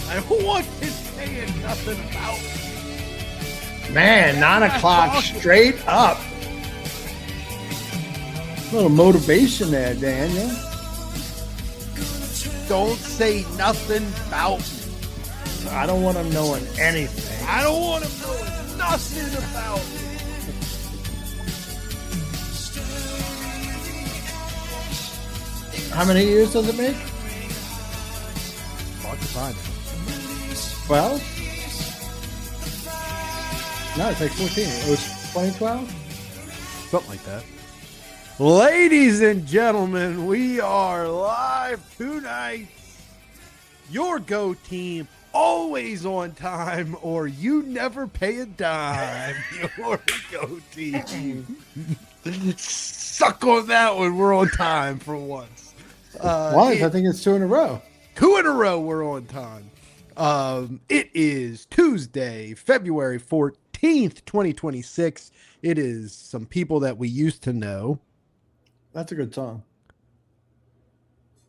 I want his saying nothing about me. Man, 9 o'clock straight up. A little motivation there, Daniel. Don't say nothing about me. I don't want him knowing anything. I don't want him knowing nothing about me. How many years does it make? Hard to find it. 12? No, it's like 14. It was 2012? Something like that. Ladies and gentlemen, we are live tonight. Your Geaux Team, always on time, or you never pay a dime. Your Geaux Team. Suck on that one. We're on time for once. Once, I think it's 2 in a row. 2 in a row, we're on time. It is Tuesday, February 14th, 2026. It is some people that we used to know. That's a good song.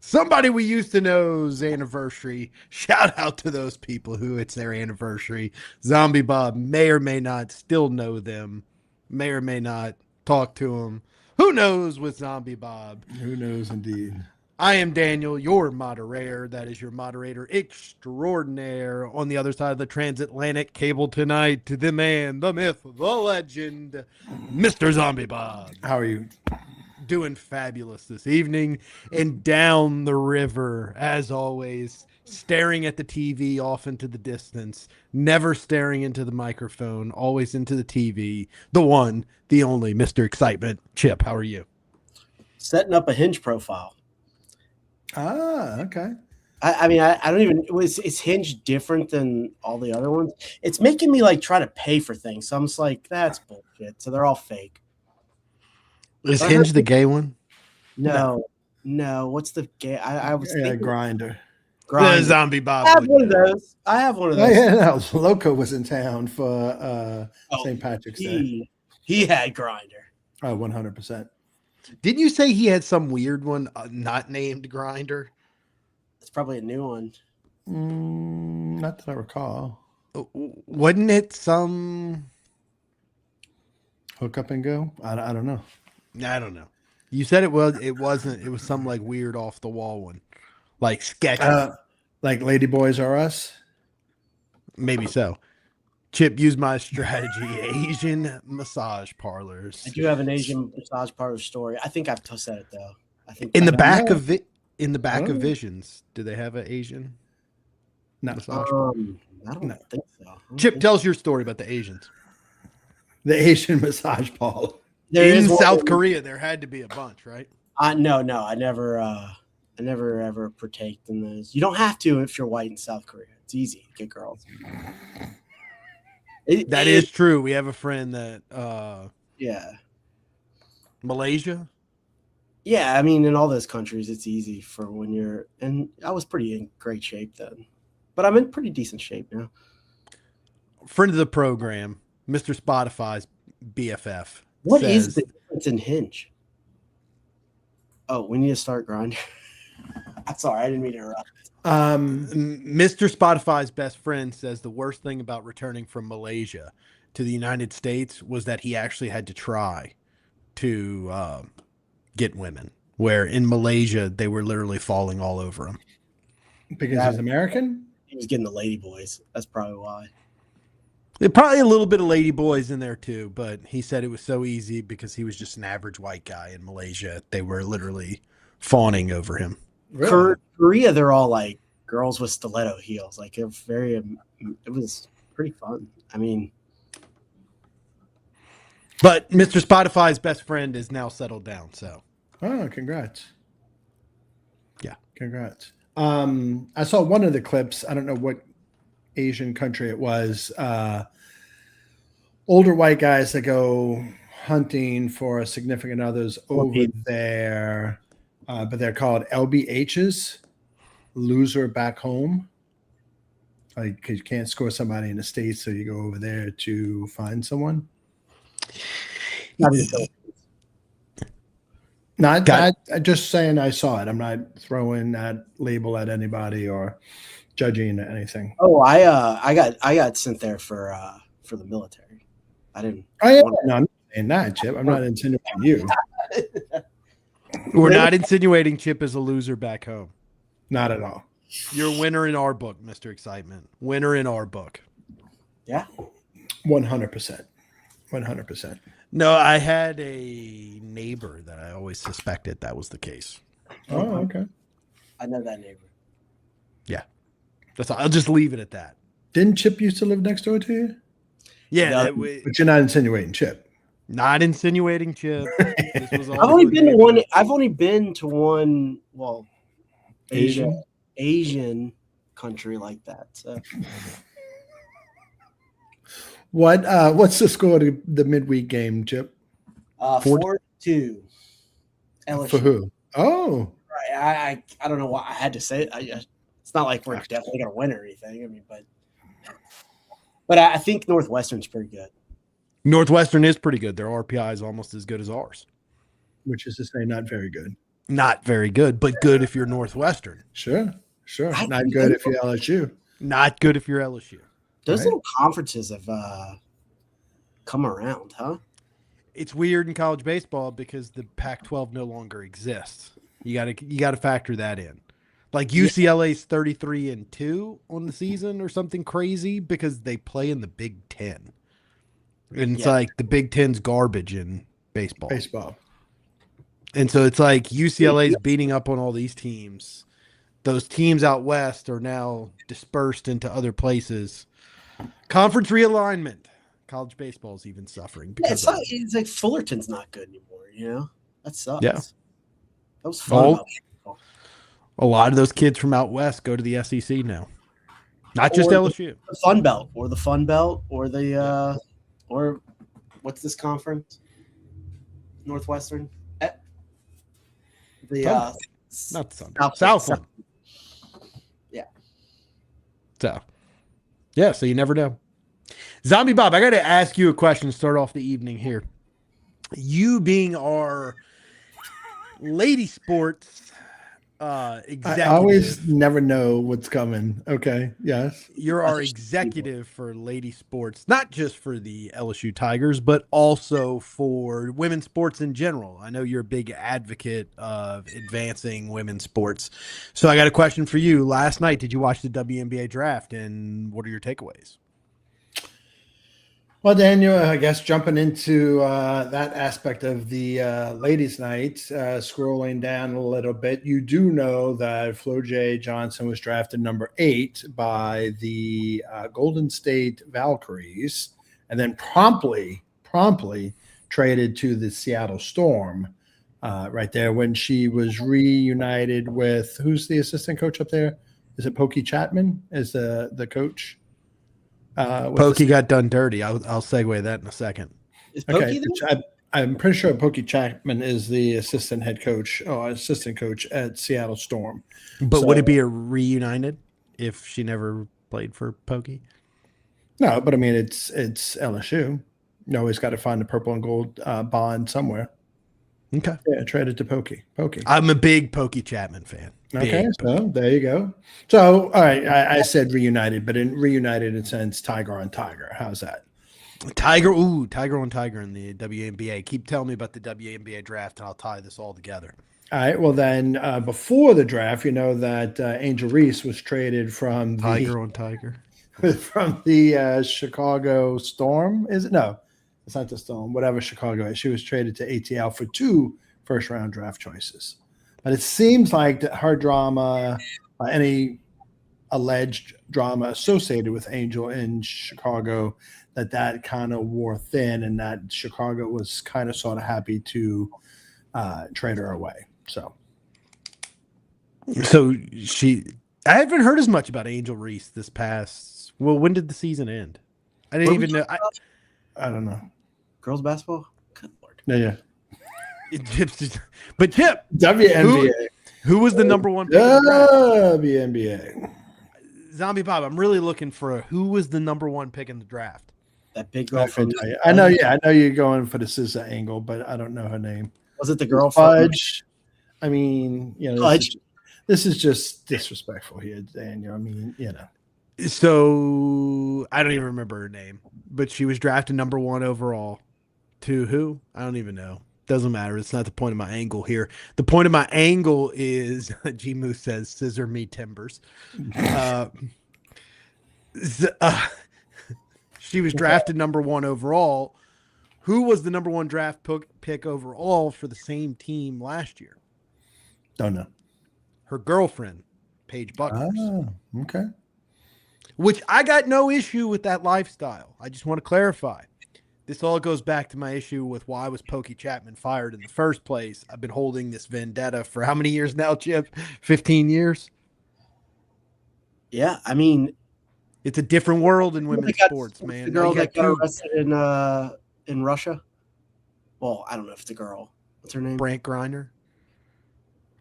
Somebody we used to know's anniversary. Shout out to those people who it's their anniversary. Zombie Bob may or may not still know them, may or may not talk to them. Who knows with Zombie Bob? Who knows indeed. I am Daniel, your moderator. That is your moderator extraordinaire. On the other side of the transatlantic cable tonight, the man, the myth, the legend, Mr. Zombie Bob. How are you? Doing fabulous this evening. And down the river, as always, staring at the TV off into the distance, never staring into the microphone, always into the TV. The one, the only, Mr. Excitement. Chip, how are you? Setting up a Hinge profile. Ah, okay. I mean, I don't even. Is Hinge different than all the other ones? It's making me like try to pay for things. So I'm just like, that's bullshit. So they're all fake. Is Hinge the gay one? No. What's the gay? I was thinking Grinder. The Zombie Bob. I have one of those. Oh, yeah, no. Loco was in town for St. Patrick's Day. He had Grinder. Oh, 100%. Didn't you say he had some weird one not named Grinder? It's probably a new one. Not that I recall. Wasn't it some Hook up and go? I don't know. I don't know. You said it was. It wasn't. It was some like weird off the wall one, like sketchy. Like Lady Boys Are Us? Maybe so. Chip, use my strategy. Asian massage parlors. I do have an Asian massage parlor story. I think I've said it though. I think in the back of it. In the back of Visions, do they have an Asian massage parlor? I don't think so. Chip, tell us your story about the Asians. The Asian massage parlor. In South Korea, there had to be a bunch, right? No, I never ever partaked in those. You don't have to if you're white in South Korea. It's easy to get girls. That is true. We have a friend that Malaysia. Yeah, I mean, in all those countries, it's easy for when you're. And I was pretty in great shape then, but I'm in pretty decent shape now. Friend of the program, Mr. Spotify's BFF. What is the difference in Hinge? Oh, we need to start Grindr. I'm sorry, I didn't mean to interrupt. Mr. Spotify's best friend says the worst thing about returning from Malaysia to the United States was that he actually had to try to get women, where in Malaysia they were literally falling all over him. Because he's American? He was getting the lady boys. That's probably why. There's probably a little bit of lady boys in there too, but he said it was so easy because he was just an average white guy in Malaysia. They were literally fawning over him. Really? Korea, they're all like girls with stiletto heels. Like it was pretty fun. I mean, but Mr. Spotify's best friend is now settled down. So, congrats. Yeah, congrats. I saw one of the clips. I don't know what Asian country it was. Older white guys that go hunting for significant others over there. But they're called LBHs, loser back home. Like, because you can't score somebody in the States, so you go over there to find someone. Not just saying I saw it. I'm not throwing that label at anybody or judging anything. Oh, I got sent there for the military. I didn't. Oh, yeah. No, I'm not saying that, Chip. I'm not insinuating you. We're not insinuating Chip is a loser back home. Not at all. You're a winner in our book, Mr. Excitement. Winner in our book. Yeah. 100%. 100%. No, I had a neighbor that I always suspected that was the case. Oh, okay. I know that neighbor. Yeah. That's all. I'll just leave it at that. Didn't Chip used to live next door to you? Yeah. But you're not insinuating Chip. Not insinuating Chip. This was all I've only been to one. I've only been to one. Well, Asian country like that. So. What's the score to the midweek game, Chip? 4-2. LSU. For who? Oh, I don't know why I had to say it. It's not like we're definitely gonna win or anything. I mean, but I think Northwestern's pretty good. Northwestern is pretty good. Their RPI is almost as good as ours. which is to say, not very good. Not very good, but good if you're Northwestern. Sure. Not good if you're LSU. Not good if you're LSU. Those little conferences have come around, huh? It's weird in college baseball because the Pac-12 no longer exists. You got to factor that in. Like UCLA's 33-2 on the season or something crazy because they play in the Big Ten. And it's like the Big Ten's garbage in baseball. And so it's like UCLA's beating up on all these teams. Those teams out west are now dispersed into other places. Conference realignment. College baseball is even suffering. It's like Fullerton's not good anymore, you know? That sucks. Yeah. That was fun. A lot of those kids from out west go to the SEC now. Not just LSU. The Fun Belt or the or what's this conference? Northwestern? Not the Sun Belt. Southland. Yeah. So you never know. Zombie Bob, I got to ask you a question to start off the evening here. You being our lady sports executive. I always never know what's coming. Okay. Yes. You're our executive for lady sports, not just for the LSU Tigers, but also for women's sports in general. I know you're a big advocate of advancing women's sports. So I got a question for you. Last night, did you watch the WNBA draft, and what are your takeaways? Well, Daniel, I guess jumping into that aspect of the ladies' night, scrolling down a little bit, you do know that Flo J. Johnson was drafted number 8 by the Golden State Valkyries, and then promptly traded to the Seattle Storm right there when she was reunited with, who's the assistant coach up there? Is it Pokey Chapman is the coach? Pokey got done dirty. I'll segue that in a second. Is Pokey there? I'm pretty sure Pokey Chapman is the assistant coach at Seattle Storm. But would it be a reunited if she never played for Pokey? No, but I mean it's LSU. You always got to find the purple and gold bond somewhere. Okay. Yeah, traded to Pokey. I'm a big Pokey Chapman fan. Okay, so there you go. So, all right, I said reunited, but in reunited in sense, Tiger on Tiger. How's that? Tiger on Tiger in the WNBA. Keep telling me about the WNBA draft, and I'll tie this all together. All right, well then, before the draft, you know that Angel Reese was traded from Tiger on Tiger from the Chicago Storm. Is it? No, it's not the Storm. Whatever Chicago is, she was traded to ATL for 2 first-round draft choices. But it seems like that her drama, any alleged drama associated with Angel in Chicago, that kind of wore thin, and that Chicago was kind of sort of happy to trade her away. So I haven't heard as much about Angel Reese this past. Well, when did the season end? I didn't even know. I don't know. Girls basketball? Good Lord. Yeah. But Chip, WNBA. Who was the number one pick? WNBA. Zombie Bob, I'm really looking for who was the number 1 pick in the draft. That big girl from. I know you're going for the SZA angle, but I don't know her name. Was it the girl Fudge. I mean, Fudge? This is just disrespectful here, Daniel. I mean, So I don't even remember her name, but she was drafted number 1 overall. To who? I don't even know. Doesn't matter. It's not the point of my angle here. The point of my angle is G Moose says scissor me timbers. She was drafted number 1 overall. Who was the number 1 draft pick overall for the same team last year? Don't know. Her girlfriend, Paige Buckners. Oh, okay. Which I got no issue with that lifestyle. I just want to clarify. This all goes back to my issue with why was Pokey Chapman fired in the first place. I've been holding this vendetta for how many years now, Chip? 15 years? Yeah, I mean, it's a different world in women's sports, man. The girl that got arrested in Russia. Well, I don't know if it's a girl. What's her name? Brant Griner.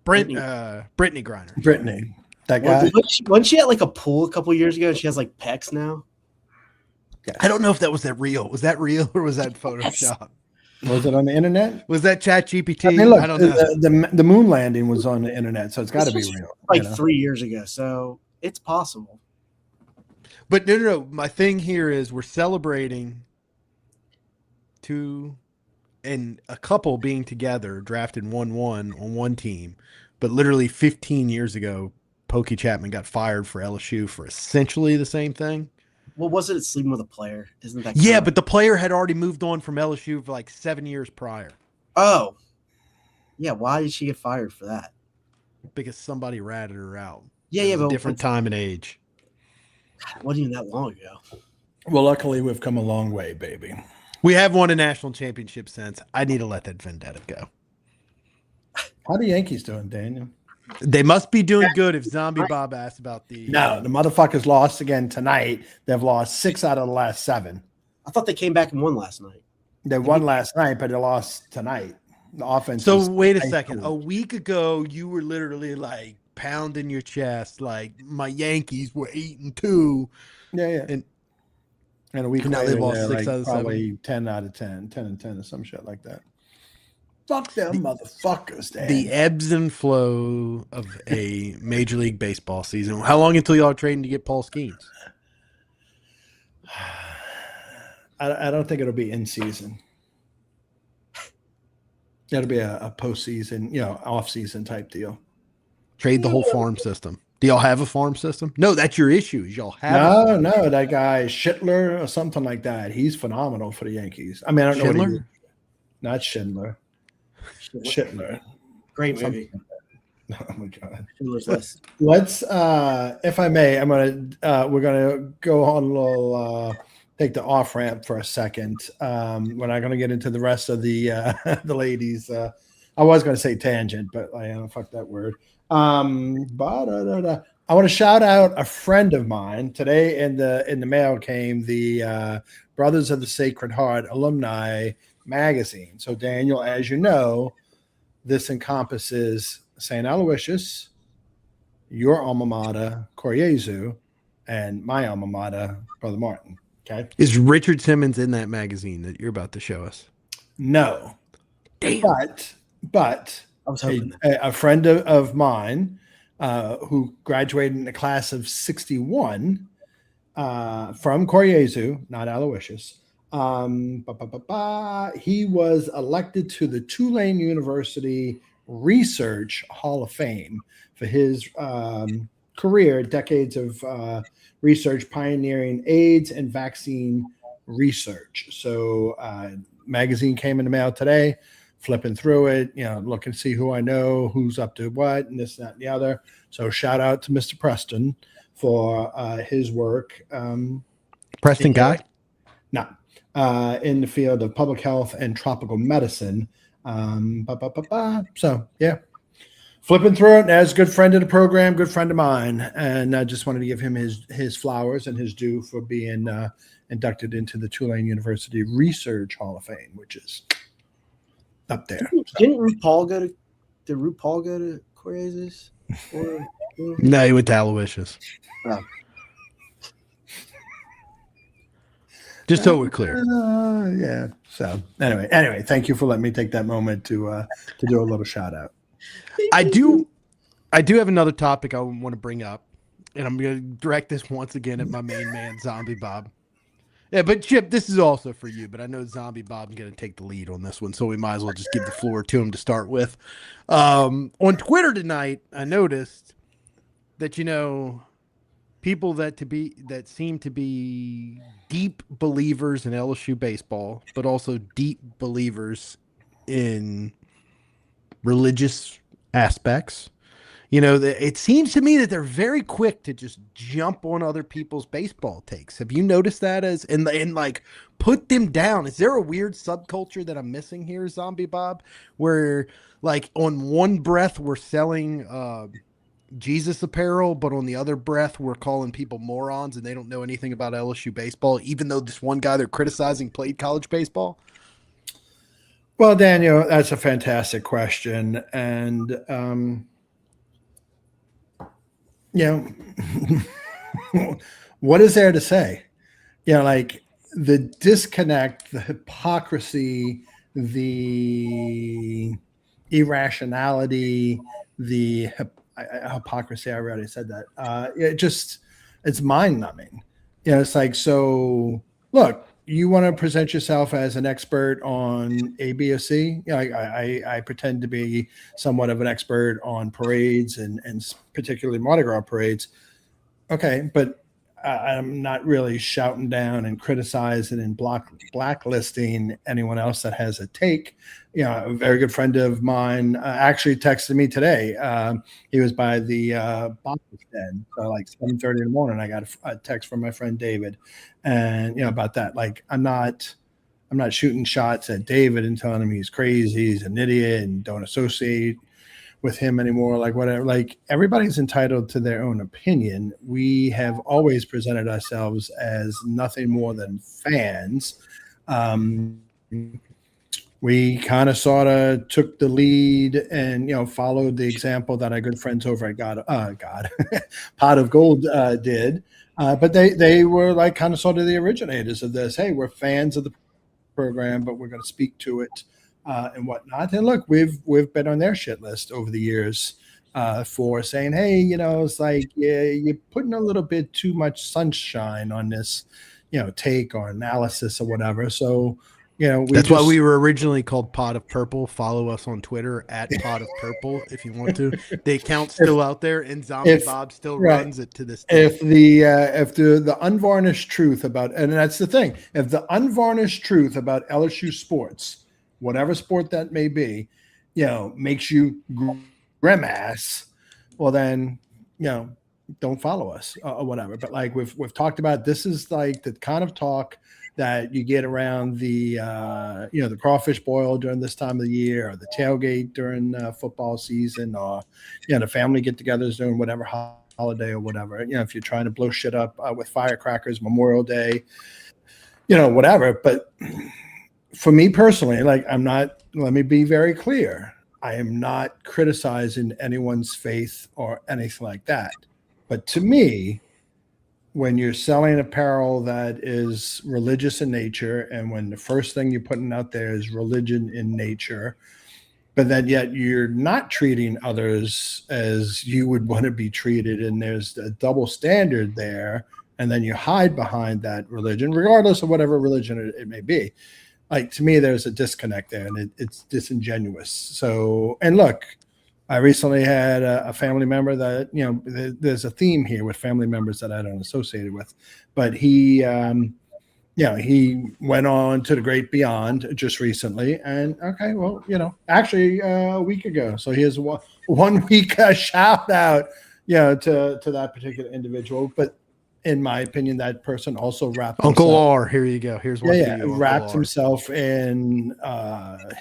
Brittany Griner. Brittany. That guy. Wasn't she at like a pool a couple years ago and she has like pecs now? Yeah. I don't know if that was real. Was that real or was that Photoshop? Was it on the internet? Was that ChatGPT? I mean, look, I don't know. The moon landing was on the internet, so it's got to be real. Like 3 years ago, so it's possible. But no. My thing here is we're celebrating two and a couple being together, drafted 1-1 on one team. But literally 15 years ago, Pokey Chapman got fired for LSU for essentially the same thing. What was it? Sleeping with a player, isn't that? Yeah, but the player had already moved on from LSU for like 7 years prior. Oh, yeah. Why did she get fired for that? Because somebody ratted her out. Yeah, but different time and age. God, it wasn't even that long ago. Well, luckily we've come a long way, baby. We have won a national championship since. I need to let that vendetta go. How are the Yankees doing, Daniel? They must be doing good if Zombie Bob asked about the... No, the motherfuckers lost again tonight. They've lost 6 out of the last 7. I thought they came back and won last night. They won last night, but they lost tonight. The offense. So wait a second. A week ago, you were literally like pounding your chest, like my Yankees were 8-2. Yeah. And a week now later, they lost 6 like out of 7. Probably 10 out of 10, 10 and 10 or some shit like that. Fuck them motherfuckers, Dan. The ebbs and flow of a Major League Baseball season. How long until y'all are trading to get Paul Skeens? I don't think it'll be in season. It'll be a postseason, off-season type deal. Trade the whole farm system. Do y'all have a farm system? No, that's your issue. Y'all have no. That guy Schindler or something like that. He's phenomenal for the Yankees. I mean, I don't know what he is. Not Schindler. Schindler. Great movie. Oh my God. Schindler's List. Let's, if I may, we're gonna go on a little, take the off ramp for a second. We're not gonna get into the rest of the the ladies. I was gonna say tangent, but I don't fuck that word. I want to shout out a friend of mine today. In the mail came the Brothers of the Sacred Heart alumni magazine. So Daniel, as you know, this encompasses St. Aloysius, your alma mater, Coriezu, and my alma mater, Brother Martin. Okay. Is Richard Simmons in that magazine that you're about to show us? No. Damn. But I was hoping a friend of mine who graduated in the class of 61 from Coriezu, not Aloysius. He was elected to the Tulane University Research Hall of Fame for his career, decades of research pioneering AIDS and vaccine research. So magazine came in the mail today, flipping through it, looking to see who I know, who's up to what, and this, that, and the other. So shout out to Mr. Preston for his work. Preston guy? No. In the field of public health and tropical medicine. So, yeah. Flipping through it as a good friend of the program, good friend of mine. And I just wanted to give him his flowers and his due for being inducted into the Tulane University Research Hall of Fame, which is up there. Did RuPaul go to Coriezus? No, he went to Aloysius. Oh. Just so we're clear. Yeah. So anyway, thank you for letting me take that moment to do a little shout out. I do have another topic I want to bring up, and I'm going to direct this once again at my main man, Zombie Bob. Yeah, but Chip, this is also for you, but I know Zombie Bob's going to take the lead on this one, so we might as well just give the floor to him to start with. On Twitter tonight, I noticed that, people that seem to be deep believers in LSU baseball, but also deep believers in religious aspects. It seems to me that they're very quick to just jump on other people's baseball takes. Have you noticed that and like put them down? Is there a weird subculture that I'm missing here, Zombie Bob, where like on one breath we're selling Jesus apparel, but on the other breath we're calling people morons and they don't know anything about LSU baseball, even though this one guy they're criticizing played college baseball? Well, Daniel, that's a fantastic question. And what is there to say? Like the disconnect, the hypocrisy, the irrationality, the hypocrisy. I already said that. It's mind numbing. It's like, so look, you want to present yourself as an expert on A, B, or C? I pretend to be somewhat of an expert on parades and particularly Mardi Gras parades. Okay, but I'm not really shouting down and criticizing and blacklisting anyone else that has a take. A very good friend of mine actually texted me today. He was by the boxing den, so like 7:30 in the morning. I got a text from my friend David, and about that. Like I'm not shooting shots at David and telling him he's crazy, he's an idiot, and don't associate with him anymore. Like whatever. Like everybody's entitled to their own opinion. We have always presented ourselves as nothing more than fans. We kind of sort of took the lead and followed the example that our good friends over at Pot of Gold did. But they were like kind of sort of the originators of this. Hey, we're fans of the program, but we're going to speak to it and whatnot. And look, we've been on their shit list over the years for saying, hey, it's like, yeah, you're putting a little bit too much sunshine on this, take or analysis or whatever. So, that's why we were originally called Pot of Purple. Follow us on Twitter at Pot of Purple if you want to. The account's still out there, and Zombie Bob still runs it to this day. If the unvarnished truth about, and that's the thing, if the unvarnished truth about LSU sports, whatever sport that may be, makes you grimace, well then, don't follow us or whatever. But like we've talked about, this is like the kind of talk that you get around the the crawfish boil during this time of the year, or the tailgate during football season, or the family get-togethers during whatever holiday or whatever. If you're trying to blow shit up with firecrackers, Memorial Day, whatever. But for me personally, like let me be very clear. I am not criticizing anyone's faith or anything like that. But to me, when you're selling apparel that is religious in nature, and when the first thing you're putting out there is religion in nature, but then yet you're not treating others as you would want to be treated, and there's a double standard there, and then you hide behind that religion, regardless of whatever religion it may be. Like, to me, there's a disconnect there, and it's disingenuous. So, and look, I recently had a family member that, there's a theme here with family members that I don't associate with, but he went on to the great beyond just recently. And okay, well, actually a week ago. So here's 1 week shout out, to that particular individual. But in my opinion, that person also wrapped Uncle R. Here you go. Here's one. Wrapped himself in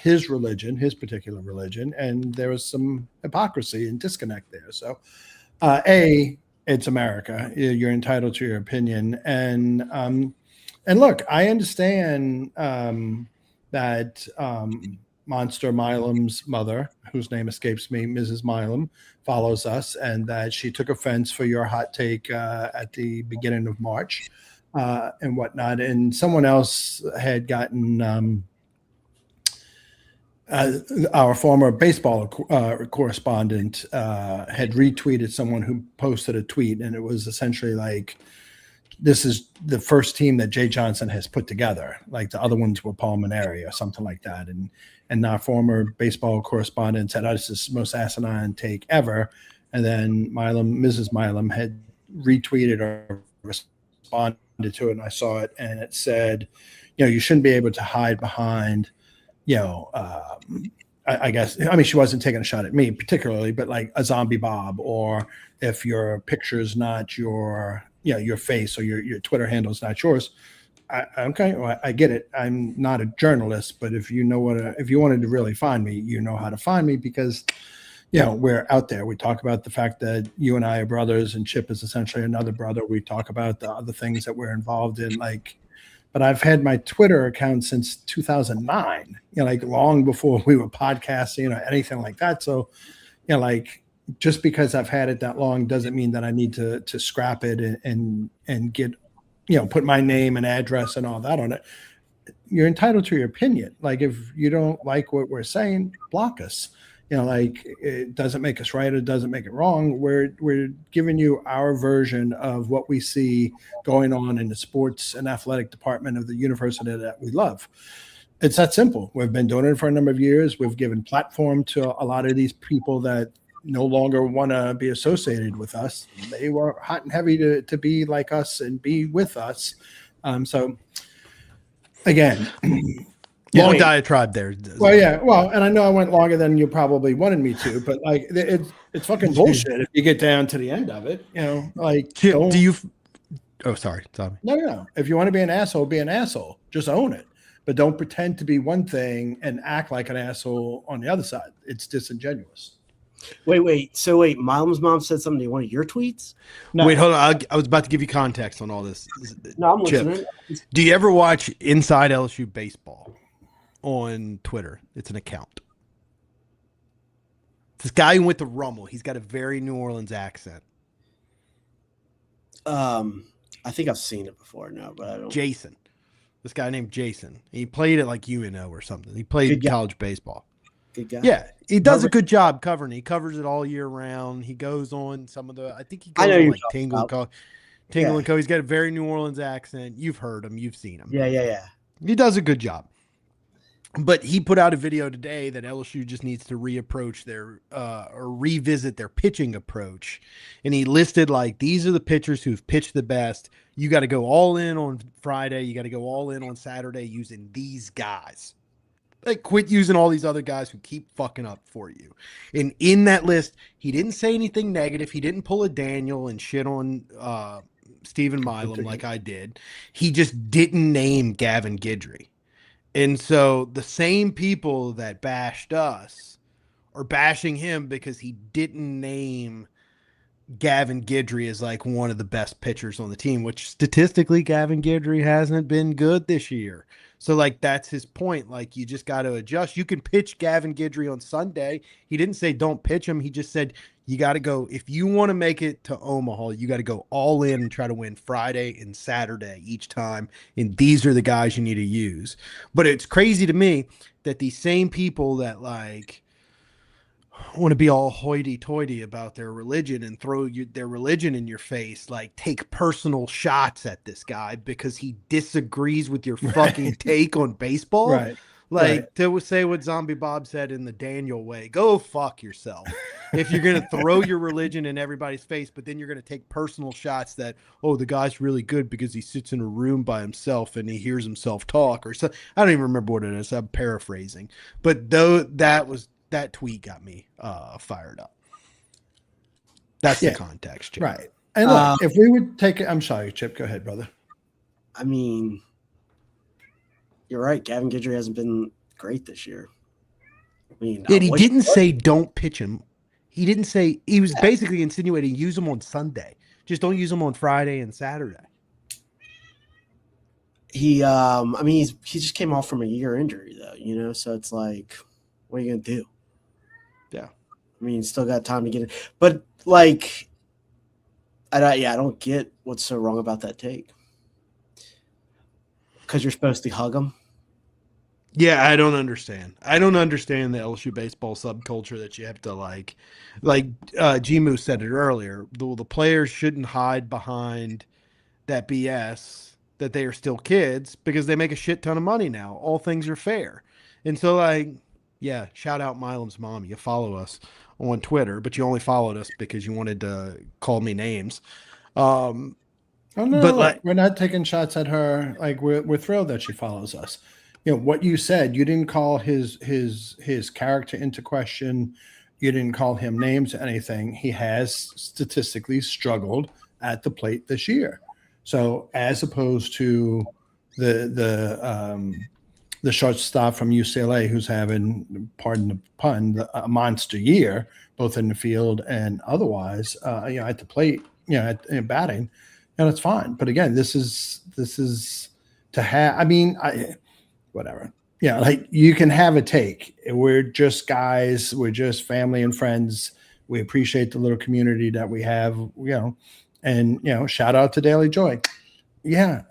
his religion, his particular religion, and there was some hypocrisy and disconnect there. So, it's America. You're entitled to your opinion, and look, I understand that Monster Milam's mother, whose name escapes me, Mrs. Milam, follows us, and that she took offense for your hot take at the beginning of March. and whatnot. And someone else had gotten our former baseball correspondent had retweeted someone who posted a tweet, and it was essentially like, this is the first team that Jay Johnson has put together. Like the other ones were Pulmonary or something like that. And our former baseball correspondent said, "Oh, this is the most asinine take ever." And then Mrs. Milam had retweeted or responded to it, and I saw it, and it said, you shouldn't be able to hide behind, I guess, I mean, she wasn't taking a shot at me particularly, but like a zombie Bob, or if your picture's not your face, or your Twitter handle is not yours. Okay, well, I get it. I'm not a journalist, but if you wanted to really find me, you know how to find me, because we're out there. We talk about the fact that you and I are brothers, and Chip is essentially another brother. We talk about the other things that we're involved in, but I've had my Twitter account since 2009, like long before we were podcasting, anything like that. So, just because I've had it that long doesn't mean that I need to scrap it and get, put my name and address and all that on it. You're entitled to your opinion. Like, if you don't like what we're saying, block us. It doesn't make us right. It doesn't make it wrong. We're giving you our version of what we see going on in the sports and athletic department of the university that we love. It's that simple. We've been doing it for a number of years. We've given platform to a lot of these people that no longer want to be associated with us. They were hot and heavy to be like us and be with us. So again, long diatribe there. Well, yeah. Well, and I know I went longer than you probably wanted me to, but it's fucking bullshit if you get down to the end of it. Chip, do you? Oh, sorry, Tommy. No. If you want to be an asshole, be an asshole. Just own it, but don't pretend to be one thing and act like an asshole on the other side. It's disingenuous. Wait. So Milam's mom said something in one of your tweets? No. Wait, hold on. I was about to give you context on all this. No, I'm listening. Do you ever watch Inside LSU Baseball on Twitter? It's an account. This guy who went to Rummel. He's got a very New Orleans accent. I think I've seen it before. No, but I don't. Jason. This guy named Jason. He played at like UNO or something. He played college baseball. Good guy. Yeah, he does a good job covering. He covers it all year round. He goes on some of the. I think he goes on like Tingle and Co. He's got a very New Orleans accent. You've heard him. You've seen him. Yeah. He does a good job. But he put out a video today that LSU just needs to reapproach their or revisit their pitching approach. And he listed like, these are the pitchers who've pitched the best. You got to go all in on Friday. You got to go all in on Saturday using these guys. Like, quit using all these other guys who keep fucking up for you. And in that list, he didn't say anything negative. He didn't pull a Daniel and shit on Stephen Milam like I did. He just didn't name Gavin Guidry. And so the same people that bashed us are bashing him because he didn't name Gavin Guidry as like one of the best pitchers on the team, which statistically Gavin Guidry hasn't been good this year. So like, that's his point. Like, you just got to adjust. You can pitch Gavin Guidry on Sunday. He didn't say don't pitch him. He just said, you got to go. If you want to make it to Omaha, you got to go all in and try to win Friday and Saturday each time. And these are the guys you need to use. But it's crazy to me that these same people that like want to be all hoity-toity about their religion and throw their religion in your face, like take personal shots at this guy because he disagrees with your fucking take on baseball. Right. Like, to say what Zombie Bob said in the Daniel way, go fuck yourself. If you're going to throw your religion in everybody's face, but then you're going to take personal shots that, oh, the guy's really good because he sits in a room by himself and he hears himself talk, or so. I don't even remember what it is. I'm paraphrasing. But though that tweet got me fired up. That's the context, Chip. Right. And look, if we would take it, I'm sorry, Chip, go ahead, brother. I mean, you're right. Gavin Guidry hasn't been great this year. I mean, he didn't say don't pitch him. He didn't say, he was basically insinuating use him on Sunday. Just don't use him on Friday and Saturday. He just came off from a year injury though, so it's like, what are you going to do? Yeah. I mean, still got time to get it. But like, I don't get what's so wrong about that take. Because you're supposed to hug them. Yeah, I don't understand. I don't understand the LSU baseball subculture that you have to like G-Moose said it earlier. The players shouldn't hide behind that BS that they are still kids because they make a shit ton of money now. All things are fair. And so like, yeah, shout out Milam's mom. You follow us on Twitter, but you only followed us because you wanted to call me names. Oh no, But look, like, we're not taking shots at her. Like we're thrilled that she follows us. You know what you said. You didn't call his character into question. You didn't call him names or anything. He has statistically struggled at the plate this year. So as opposed to the shortstop from UCLA who's having, pardon the pun, a monster year, both in the field and otherwise, at the plate, in batting, and it's fine. But again, this is to have. I mean, whatever. Yeah, like you can have a take. We're just guys. We're just family and friends. We appreciate the little community that we have. And shout out to Daily Joy. Yeah,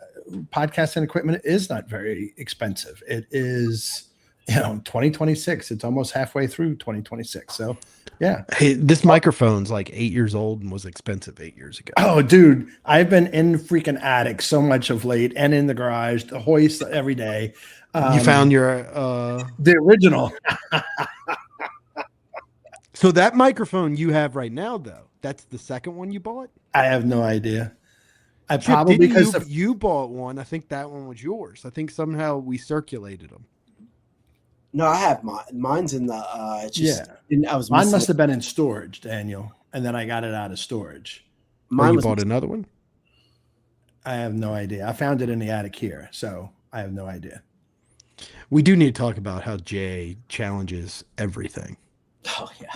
podcasting equipment is not very expensive. It is, 2026. It's almost halfway through 2026. So, yeah. hey, this microphone's like 8 years old and was expensive 8 years ago. Oh, dude, I've been in the freaking attic so much of late, and in the garage, the hoist every day. You found your the original. So that microphone you have right now, though, that's the second one you bought? I have no idea. I Chip, probably because you bought one. I think that one was yours. I think somehow we circulated them. No, I have mine. Mine's in the. It's just, mine must have been in storage, Daniel, and then I got it out of storage. Mine you bought another one? I have no idea. I found it in the attic here, so I have no idea. We do need to talk about how Jay challenges everything. Oh yeah,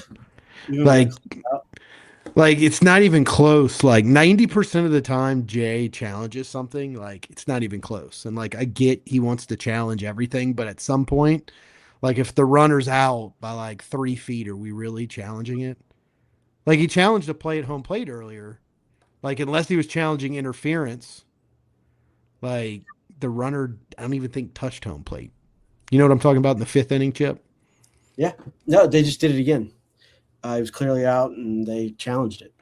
like it's not even close. Like 90% of the time, Jay challenges something. Like it's not even close. And like I get he wants to challenge everything, but at some point, like if the runner's out by like 3 feet, are we really challenging it? Like he challenged a play at home plate earlier. Like unless he was challenging interference, like the runner, I don't even think touched home plate. You know what I'm talking about in the 5th inning, Chip? Yeah. No, they just did it again. He was clearly out, and they challenged it.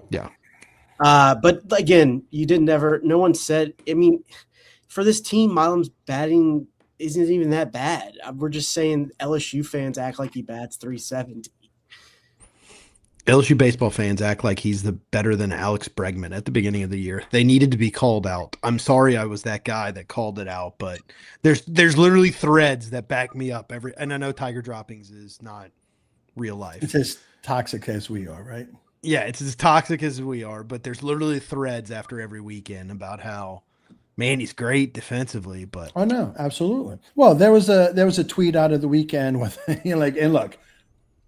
Yeah. But again, no one said, I mean, for this team, Milam's batting isn't even that bad. We're just saying LSU fans act like he bats 370. LSU baseball fans act like he's better than Alex Bregman at the beginning of the year. They needed to be called out. I'm sorry I was that guy that called it out, but there's literally threads that back me up and I know Tiger Droppings is not real life. It's as toxic as we are, right? Yeah, it's as toxic as we are, but there's literally threads after every weekend about how, man, he's great defensively, but oh no, absolutely. Well, there was a tweet out of the weekend with and look,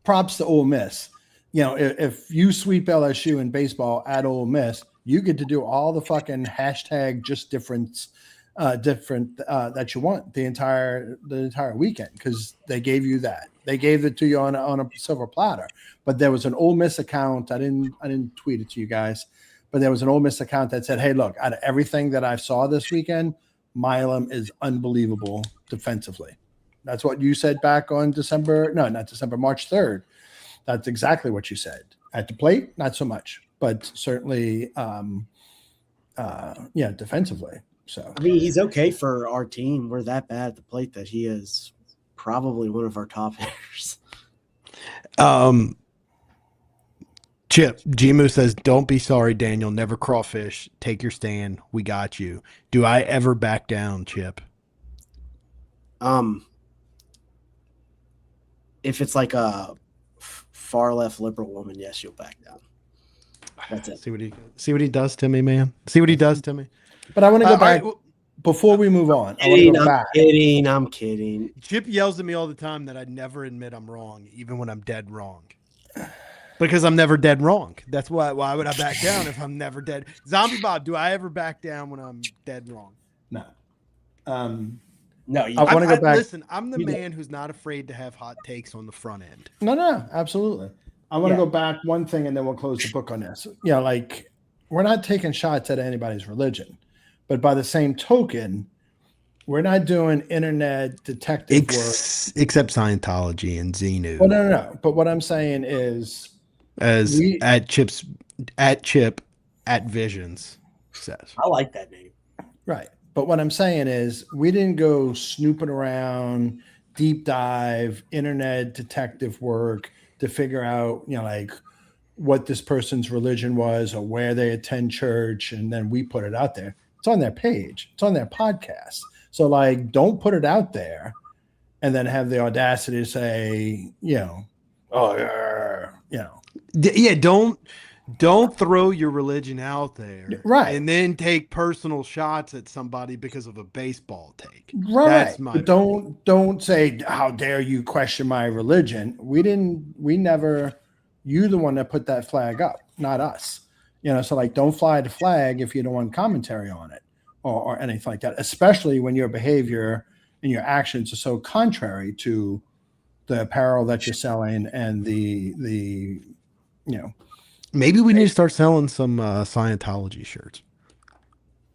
props to Ole Miss. If you sweep LSU in baseball at Ole Miss, you get to do all the fucking hashtag just different that you want the entire weekend because they gave you that. They gave it to you on a silver platter. But there was an Ole Miss account. I didn't tweet it to you guys, but there was an Ole Miss account that said, "Hey, look, out of everything that I saw this weekend, Milam is unbelievable defensively." That's what you said back on March 3rd. That's exactly what you said. At the plate, not so much, but certainly, defensively. So I mean, he's okay for our team. We're that bad at the plate that he is probably one of our top hitters. Chip, G-Moo says, "Don't be sorry, Daniel. Never crawfish. Take your stand. We got you." Do I ever back down, Chip? If it's like a far left liberal woman, yes, you'll back down. That's it. See what he does to me, man. See what he does to me. But I want to go back before we move on. I'm kidding. Chip yells at me all the time that I never admit I'm wrong, even when I'm dead wrong. Because I'm never dead wrong. That's why would I back down if I'm never dead? Zombie Bob, do I ever back down when I'm dead wrong? No. No, I want to go back. Listen, I'm the man who's not afraid to have hot takes on the front end. No, absolutely. I want to go back one thing and then we'll close the book on this. We're not taking shots at anybody's religion, but by the same token, We're not doing internet detective work. Except Scientology and Xenu. Well, no. But what I'm saying is, As Chip at Visions says. I like that name. right. But what I'm saying is, we didn't go snooping around, deep dive, internet detective work to figure out, like what this person's religion was or where they attend church, and then we put it out there. It's on their page. It's on their podcast. So, like, don't put it out there and then have the audacity to say, Don't throw your religion out there, right? And then take personal shots at somebody because of a baseball take, right? That's my. But don't say, "How dare you question my religion?" We never. You the one that put that flag up, not us. So like, don't fly the flag if you don't want commentary on it or anything like that, especially when your behavior and your actions are so contrary to the apparel that you're selling and the. Maybe we need to start selling some Scientology shirts.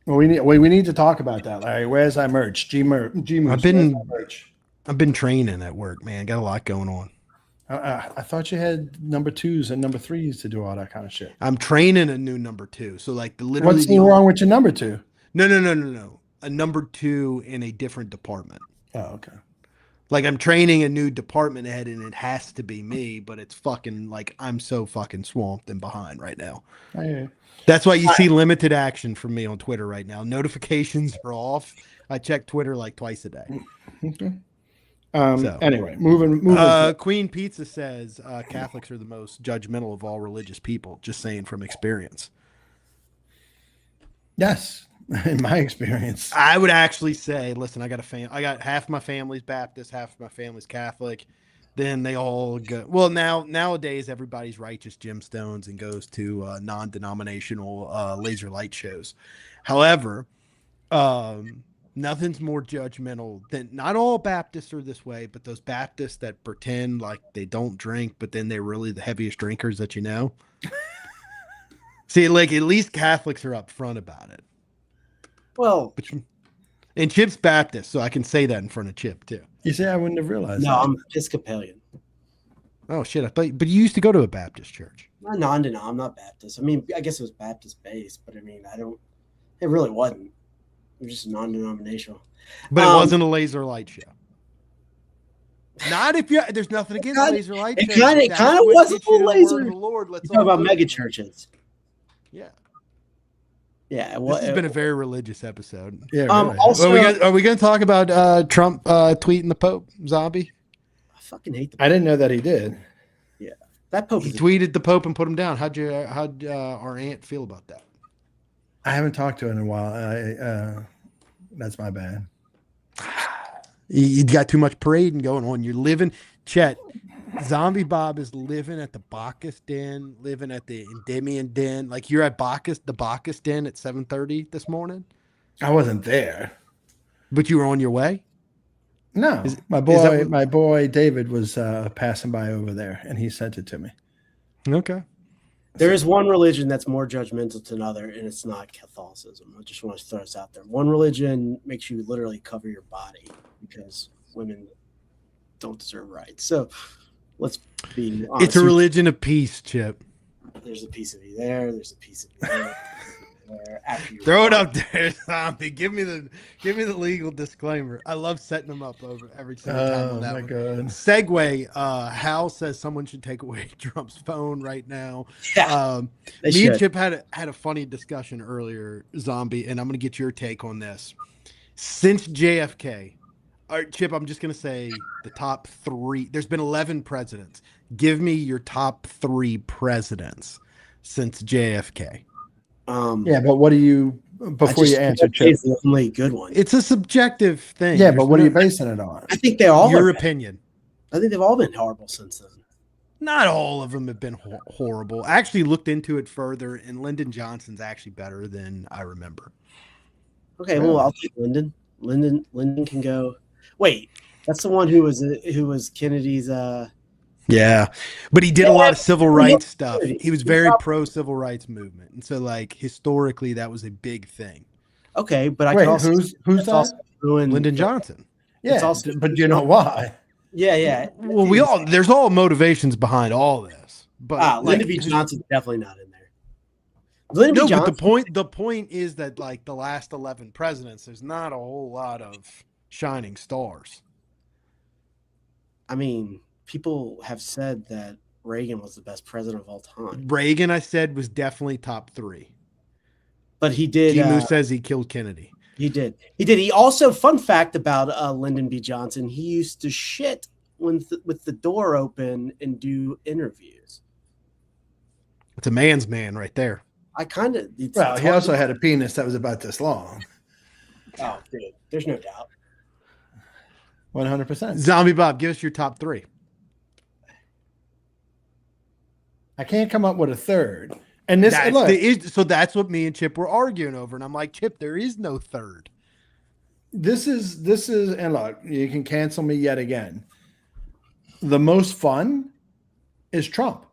Well, we need to talk about that, Larry. Where's our merch? G Moose. I've been training at work, man. Got a lot going on. I thought you had number 2s and number 3s to do all that kind of shit. I'm training a new number 2. So like literally. What's wrong with your number 2? No. A number 2 in a different department. Oh, okay. Like I'm training a new department head and it has to be me, but it's fucking like I'm so fucking swamped and behind right now. I hear you. That's why you see limited action from me on Twitter right now. Notifications are off. I check Twitter like twice a day. Okay. Anyway, moving. Queen Pizza says Catholics are the most judgmental of all religious people. Just saying from experience. Yes, in my experience, I would actually say, listen, I got half my family's Baptist, half my family's Catholic. Then they all go. Well, nowadays everybody's righteous gemstones and goes to non-denominational laser light shows. However, nothing's more judgmental than, not all Baptists are this way, but those Baptists that pretend like they don't drink, but then they're really the heaviest drinkers that you know. See, like at least Catholics are upfront about it. Well, and Chip's Baptist, so I can say that in front of Chip too. You see, I wouldn't have realized. No, I'm Episcopalian. Oh shit! I thought, but you used to go to a Baptist church. I'm not Baptist. I mean, I guess it was Baptist based, but I mean, it really wasn't. It was just non-denominational. But it wasn't a laser light show. Not if you. There's nothing against laser light shows. It kind of was a full laser. Lord, let's talk about mega churches. Yeah. Yeah. Well, this has been a very religious episode. Yeah. Really. Also, are we going to talk about Trump tweeting the Pope, Zombie? I fucking hate the Pope. I didn't know that he did. Yeah. That Pope. He tweeted the Pope and put him down. How'd our aunt feel about that? I haven't talked to him in a while. That's my bad. You got too much parading going on. You're living, Chet. Zombie Bob is living at the Bacchus Den, living at the Endymion Den. Like you're at the Bacchus Den at 7:30 this morning. I wasn't there, but you were on your way. No, my boy David was passing by over there, and he sent it to me. Okay. There is one religion that's more judgmental to another, and it's not Catholicism. I just want to throw this out there. One religion makes you literally cover your body because women don't deserve rights. So let's be honest. It's a religion of peace, Chip. There's a piece of you there. There's a piece of you there. Throw it up there, Zombie. Give me the legal disclaimer. I love setting them up over every single time on that one. God. Segue. Hal says someone should take away Trump's phone right now. Yeah, me and Chip had a funny discussion earlier, Zombie, and I'm going to get your take on this. Since JFK, Chip, I'm just going to say the top 3. There's been 11 presidents. Give me your top 3 presidents since JFK. Yeah, but what do you, before you answer, Chip? It's the only good one. It's a subjective thing. Yeah, but what are you basing it on? I think they all your opinion. I think they've all been horrible since then. Not all of them have been horrible. I actually looked into it further, and Lyndon Johnson's actually better than I remember. Okay, well, I'll take Lyndon. Lyndon can go. Wait, that's the one who was Kennedy's. Yeah, but he did a lot of civil rights stuff. He was very pro civil rights movement, and so like historically, that was a big thing. Okay, but I Wait, can also who's that? ruin Lyndon Johnson. Yeah, It's also- but you know why? Yeah. Well, there's all motivations behind all this, but Lyndon B. Johnson's definitely not in there. Lyndon B. no, Johnson, but the point is that like the last 11 presidents, there's not a whole lot of shining stars. I mean, people have said that Reagan was the best president of all time, Reagan, I said, was definitely top 3. but he did. Gimu says he killed Kennedy. He did. He also, fun fact about Lyndon B. Johnson, he used to shit with the door open and do interviews. It's a man's man right there. I kind of. Well, he also had a penis that was about this long. Oh, dude, there's no doubt. 100%. Zombie Bob, give us your top 3. I can't come up with a third. And this, so that's what me and Chip were arguing over. And I'm like, Chip, there is no third. This is, and look, you can cancel me yet again. The most fun is Trump.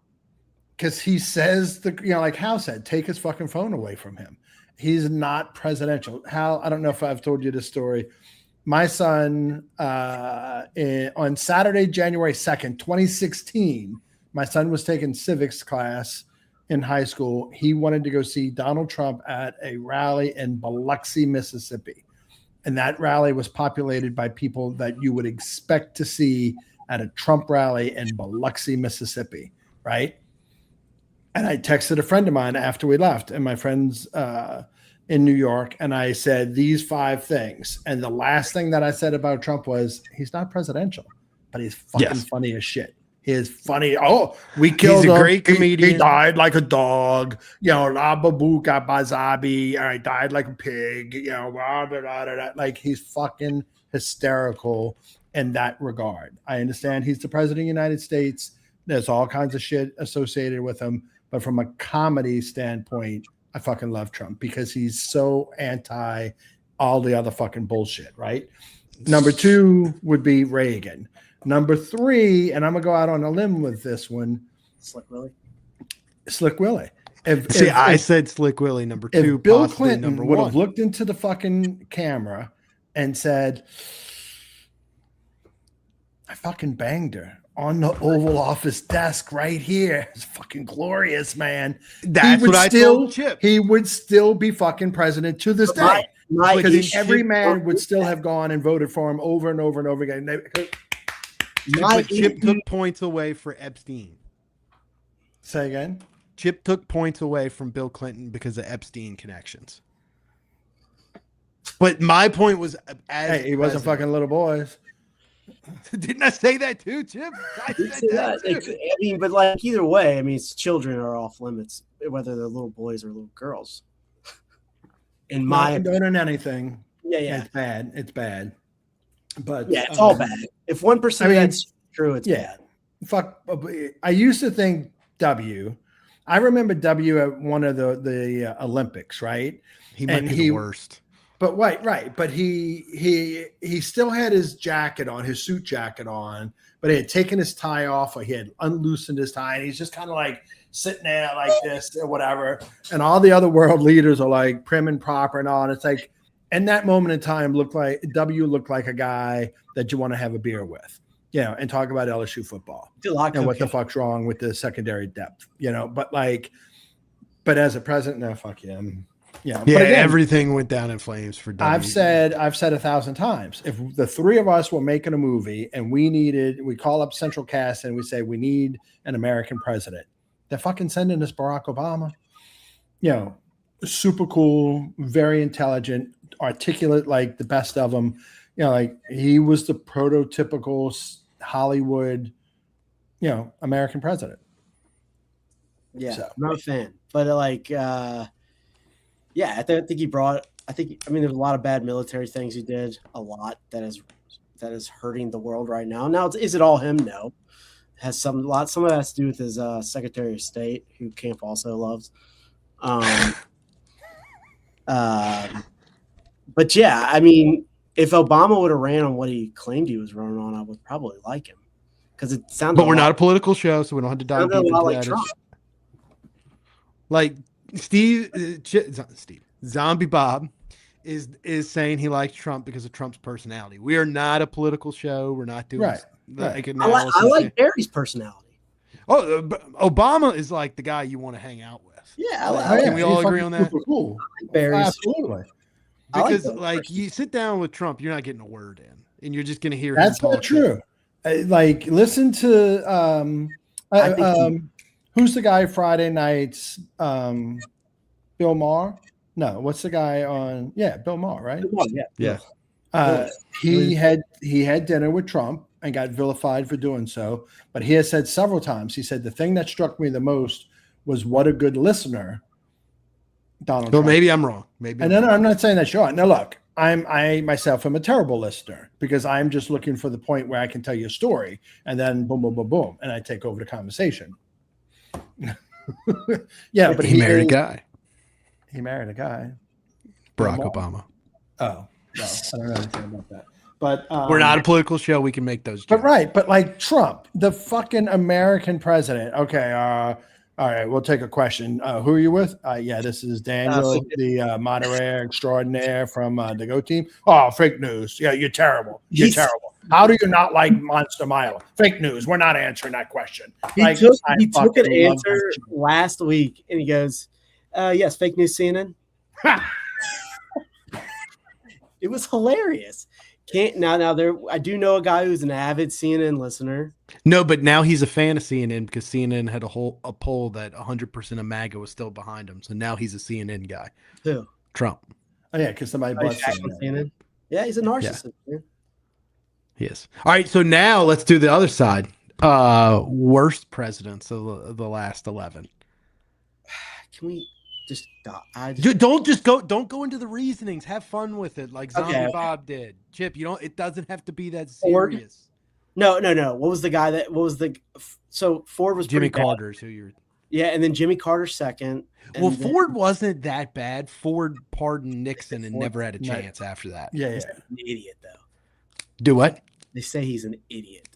Because he says, like Hal said, take his fucking phone away from him. He's not presidential. Hal, I don't know if I've told you this story. My son, on Saturday, January 2nd, 2016, my son was taking civics class in high school. He wanted to go see Donald Trump at a rally in Biloxi, Mississippi. And that rally was populated by people that you would expect to see at a Trump rally in Biloxi, Mississippi, right? And I texted a friend of mine after we left, and my friend's in New York, and I said these 5 things. And the last thing that I said about Trump was, he's not presidential, but he's fucking funny as shit. He is funny. Oh, we killed him. He's a great comedian. He died like a dog. La babuka bazabi. I died like a pig. Like, he's fucking hysterical in that regard. I understand he's the president of the United States. There's all kinds of shit associated with him. But from a comedy standpoint, I fucking love Trump because he's so anti all the other fucking bullshit, right? Number 2 would be Reagan. Number 3, and I'm going to go out on a limb with this one. Slick Willie. I said Slick Willie number 2. If Bill Clinton would have looked into the fucking camera and said, I fucking banged her on the Oval Office desk right here. It's fucking glorious, man. That's what I told Chip. He would still be fucking president to this day. Because every man would still have gone and voted for him over and over and over again. Chip took points away for Epstein. Say again? Chip took points away from Bill Clinton because of Epstein connections. But my point was, he wasn't fucking little boys. Didn't I say that too, Chip? I said that too. I mean, but like either way, I mean, children are off limits, whether they're little boys or little girls. In my opinion, on anything, yeah, it's bad. But it's all bad. If 1% of that's true, it's bad. Fuck. I used to think W. I remember W at one of the Olympics, right? He might be the worst. But right. But he still had his jacket on, his suit jacket on, but he had taken his tie off, or he had unloosened his tie, and he's just kind of like sitting there like this or whatever. And all the other world leaders are like prim and proper and all. And it's like, in that moment in time, W looked like a guy that you want to have a beer with, and talk about LSU football and what the fuck's wrong with the secondary depth, but as a president, no, fuck him. But again, everything went down in flames for W. I've said 1,000 times, if the 3 of us were making a movie and we call up Central Cast and we say, we need an American president, they're fucking sending us Barack Obama, super cool, very intelligent, articulate, like the best of them. Like he was the prototypical Hollywood, American president. Yeah, so. I'm not a fan, but like, I think he brought. There's a lot of bad military things he did. A lot that is hurting the world right now. Now, is it all him? No, it has some of that has to do with his Secretary of State, who Camp also loves. But yeah, I mean, if Obama would have ran on what he claimed he was running on, I would probably like him because it sounds. But we're not a political show, so we don't have to dive deep into like that. Trump. Like Zombie Bob is saying he likes Trump because of Trump's personality. We are not a political show. We're not doing like analysis. I like Barry's personality. Oh, Obama is like the guy you want to hang out with. Yeah, can we all agree on that? Cool. Barry's. Absolutely. Because like you sit down with Trump, you're not getting a word in, and you're just going to hear. That's not true. Like, listen to who's the guy Friday nights? Bill Maher? No, what's the guy on? Yeah, Bill Maher, right? Yeah. He had dinner with Trump and got vilified for doing so. But he has said several times. He said the thing that struck me the most was what a good listener Donald Trump. Maybe I'm wrong. I'm not saying that you're. Now look, I myself am a terrible listener because I'm just looking for the point where I can tell you a story and then boom, boom, boom, boom, and I take over the conversation. Yeah, but he married a guy. He married a guy. Barack Obama. Oh, no, I don't know anything about that. But we're not a political show. We can make those jokes. But like Trump, the fucking American president. Okay, all right, we'll take a question. Who are you with? Yeah, this is Daniel, the moderator extraordinaire from the Geaux Team. Oh, fake news. Yeah, you're terrible. You're terrible. How do you not like Monster Mile? Fake news. We're not answering that question. He took an answer last week, and he goes, yes, fake news CNN. It was hilarious. I do know a guy who's an avid CNN listener. No, but now he's a fan of CNN because CNN had a poll that 100% of MAGA was still behind him. So now he's a CNN guy. Who? Trump. Oh yeah, because somebody bought CNN. Yeah, he's a narcissist. Yeah. He is. All right, so now let's do the other side. Worst presidents of the last 11. Can we just don't go into the reasonings. Have fun with it, like Zombie Bob did. Chip, it doesn't have to be that serious. No. What was the guy so Ford was Jimmy Carter's who you're. Yeah, and then Jimmy Carter second. Well, Ford wasn't that bad. Ford pardoned Nixon and never had a chance after that. Yeah. He's an idiot though. Do what? They say he's an idiot.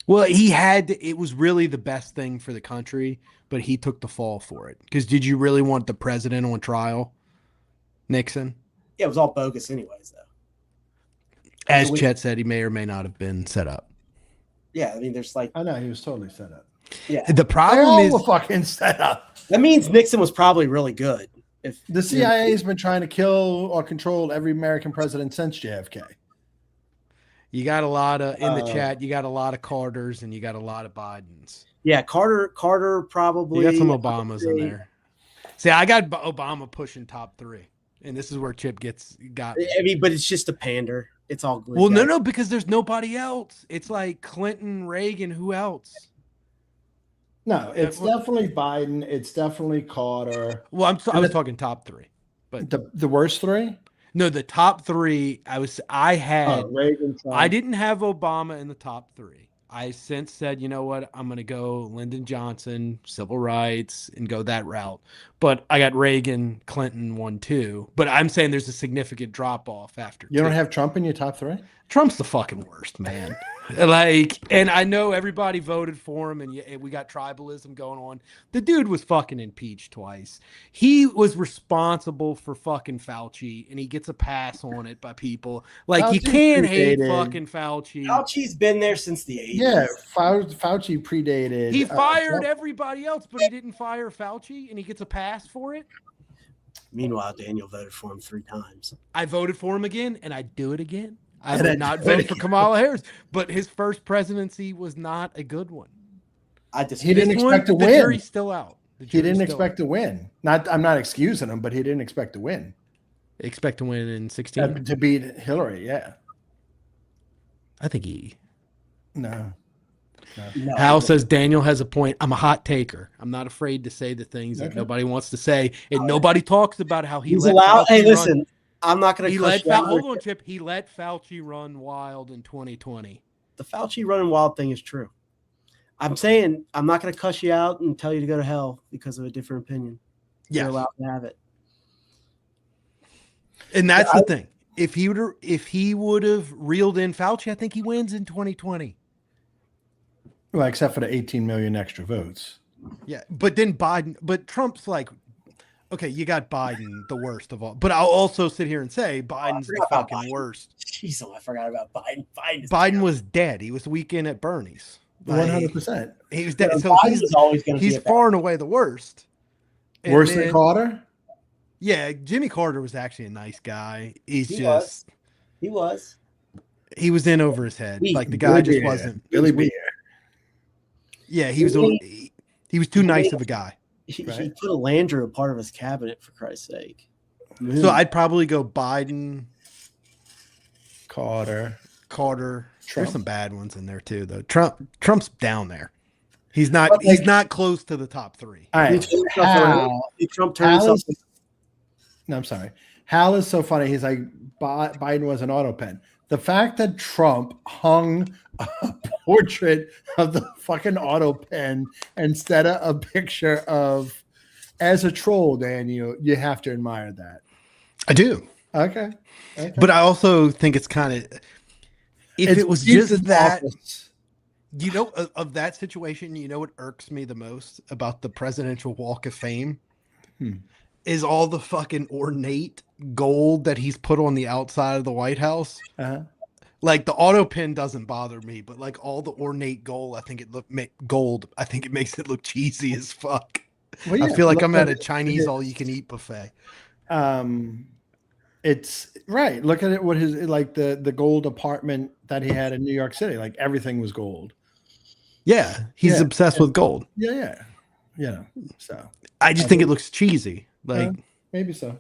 Well, it was really the best thing for the country, but he took the fall for it. Because did you really want the president on trial, Nixon? Yeah, it was all bogus anyways, though. As Chet said, he may or may not have been set up. Yeah, I mean, there's like... I know, he was totally set up. Yeah. The problem is... fucking set up. That means Nixon was probably really good. If the CIA has been trying to kill or control every American president since JFK. You got a lot of in the chat. You got a lot of Carters and you got a lot of Bidens. Yeah, Carter probably. You got some Obamas in there. See, I got Obama pushing top 3, and this is where Chip got. I mean, but it's just a pander. It's all good. Well, no, because there's nobody else. It's like Clinton, Reagan. Who else? No, it's definitely Biden. It's definitely Carter. Well, I was talking top 3, but the worst 3. No, the top 3. I had Reagan, Trump. I didn't have Obama in the top 3. I since said, you know what, I'm going to go Lyndon Johnson, civil rights, and go that route. But I got Reagan, Clinton 1, 2. But I'm saying there's a significant drop off after. You don't have Trump in your top 3? Trump's the fucking worst, man. And I know everybody voted for him, and we got tribalism going on. The dude was fucking impeached twice. He was responsible for fucking Fauci, and he gets a pass on it by people. Like, Fauci, you can't hate fucking Fauci. Fauci's been there since the 80s. Yeah, Fauci predated. He fired everybody else, but he didn't fire Fauci, and he gets a pass for it. Meanwhile, Daniel voted for him 3 times. I voted for him again, and I'd do it again. I would not vote for Kamala Harris, but his first presidency was not a good one. He didn't expect to win. The jury's still out. He didn't expect to win. I'm not excusing him, but he didn't expect to win. Expect to win in 16? To beat Hillary, yeah. I think he... No. Hal says Daniel has a point. I'm a hot taker. I'm not afraid to say the things that nobody wants to say, and nobody talks about how he's allowed. Hey, listen. I'm not going to. Hold on, Chip. He let Fauci run wild in 2020. The Fauci running wild thing is true. I'm saying I'm not going to cuss you out and tell you to go to hell because of a different opinion. Yeah, you're allowed to have it. And that's the thing. If he would have reeled in Fauci, I think he wins in 2020. Well, except for the 18 million extra votes. Yeah, but then Trump's like Okay, you got Biden, the worst of all. But I'll also sit here and say Biden's the fucking worst. Jeez, I forgot about Biden. Biden was dead. He was the weekend at Bernie's. 100%. He was dead. Yeah, So Biden is always going to be he's far and away the worst. And Worse than Carter? Yeah, Jimmy Carter was actually a nice guy. He was in over his head. Like the guy just wasn't. Billy Beer. Yeah, he was too nice of a guy. He put a Landry a part of his cabinet, for Christ's sake. So I'd probably go Biden, Carter. Trump. There's some bad ones in there too, though. Trump's down there. He's not close to the top three. All right. Trump turned himself. No, I'm sorry. Hal is so funny. He's like, Biden was an auto pen. The fact that Trump hung a portrait of the fucking auto pen instead of a picture of, as a troll, Dan, you have to admire that. I do. Okay. But I also think it's kind of, if it was just that, of that situation, what irks me the most about the Presidential Walk of Fame is all the fucking ornate gold that he's put on the outside of the White House. Uh-huh. Like the auto pen doesn't bother me, but like all the ornate gold, I think it makes it look cheesy as fuck. Well, yeah, I feel like I'm at a Chinese all-you-can-eat buffet. It's right. Look at it. What his the gold apartment that he had in New York City. Like everything was gold. Yeah, he's obsessed with gold. Yeah. So I just think it looks cheesy. Like maybe so.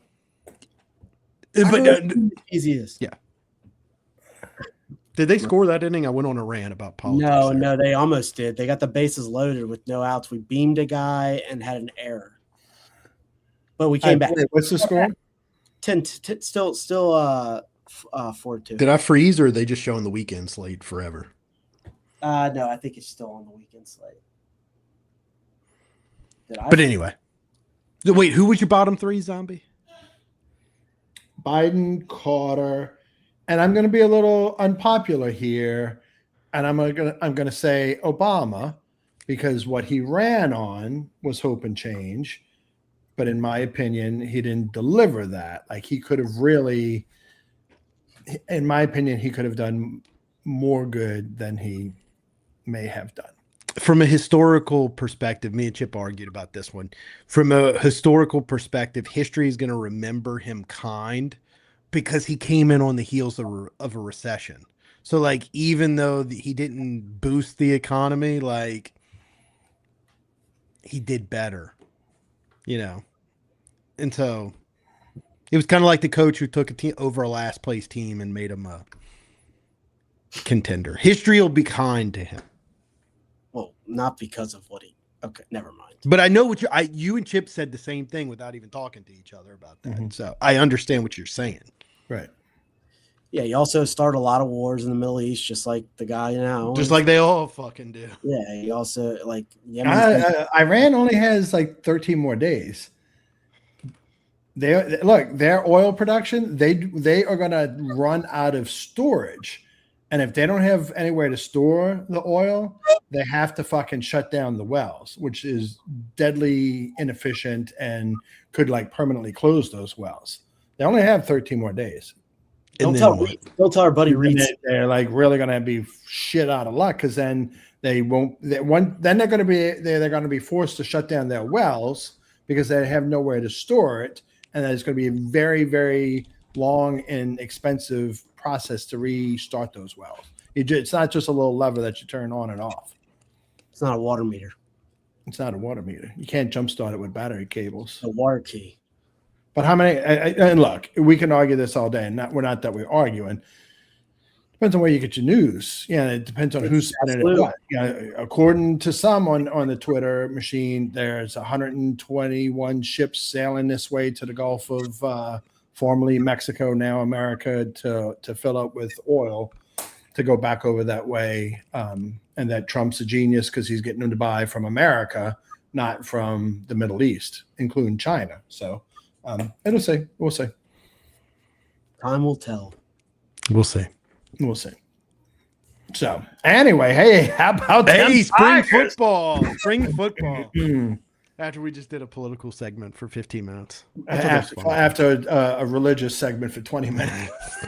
But easy is. Yeah. Did they score that inning? I went on a rant about politics. No, they almost did. They got the bases loaded with no outs. We beamed a guy and had an error, but we came back. What's the score? 10 still 4-2. Did I freeze, or are they just showing the weekend slate forever? No, I think it's still on the weekend slate. But anyway, wait, who was your bottom three, Zombie? Biden, Carter. And I'm going to be a little unpopular here, and I'm going to say Obama, because what he ran on was hope and change, but in my opinion, he didn't deliver that. Like he could have really, in my opinion, he could have done more good than he may have done. From a historical perspective, me and Chip argued about this one. From a historical perspective, history is going to remember him kind, because he came in on the heels of a recession. So, like, even though he didn't boost the economy, like, he did better, And so, it was kind of like the coach who took a team over a last place team and made him a contender. History will be kind to him. Well, not because of what he... Okay, never mind. But I know what you and Chip said the same thing without even talking to each other about that. Mm-hmm. So I understand what you're saying. Right. Yeah, he also started a lot of wars in the Middle East, just like the guy now. Just like they all fucking do. Yeah, he also Iran only has like 13 more days. Their oil production, they are going to run out of storage. And if they don't have anywhere to store the oil, they have to fucking shut down the wells, which is deadly inefficient and could like permanently close those wells. They only have 13 more days. Don't tell our buddy Reed. They're like really going to be shit out of luck, because then they won't. Then they're going to be forced to shut down their wells because they have nowhere to store it, and it's going to be a very, very long and expensive process to restart those wells. It's not just a little lever that you turn on and off. It's not a water meter. It's not a water meter. You can't jumpstart it with battery cables. A water key. But how many? And look, we can argue this all day, and we're not that we're arguing. Depends on where you get your news. It depends on who's spinning it what. According to some on the Twitter machine, there's 121 ships sailing this way to the Gulf of formerly Mexico, now America, to fill up with oil to go back over that way. And that Trump's a genius because he's getting them to buy from America, not from the Middle East, including China. So we'll see. Time will tell. We'll see. So anyway, hey, how about spring football? Spring football. After we just did a political segment for 15 minutes. I thought that was fun. After a religious segment for 20 minutes.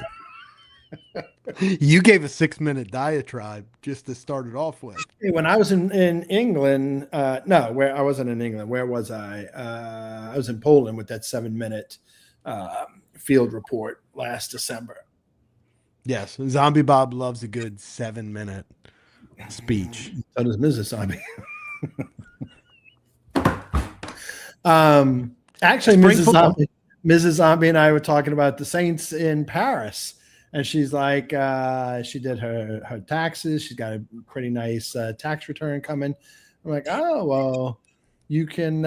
You gave a 6-minute diatribe just to start it off with. Hey, when I was in England, where I wasn't in England. Where was I? I was in Poland with that 7-minute field report last December. Yes, Zombie Bob loves a good 7-minute speech. So does Mrs. Zombie. Actually, Mrs. Zombie and I were talking about the Saints in Paris, and she's like, she did her taxes. She's got a pretty nice tax return coming. I'm like, oh well, you can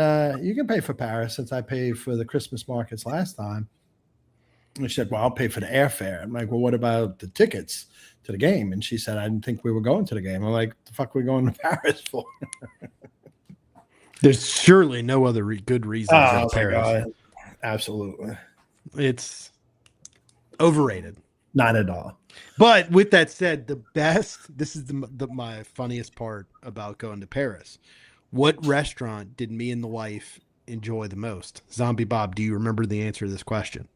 pay for Paris since I paid for the Christmas markets last time. And she said, well, I'll pay for the airfare. I'm like, well, what about the tickets to the game? And she said, I didn't think we were going to the game. I'm like, the fuck are we going to Paris for? There's surely no other good reason for Paris. God. Absolutely. It's overrated. Not at all. But with that said, this is my funniest part about going to Paris. What restaurant did me and the wife enjoy the most? Zombie Bob, do you remember the answer to this question?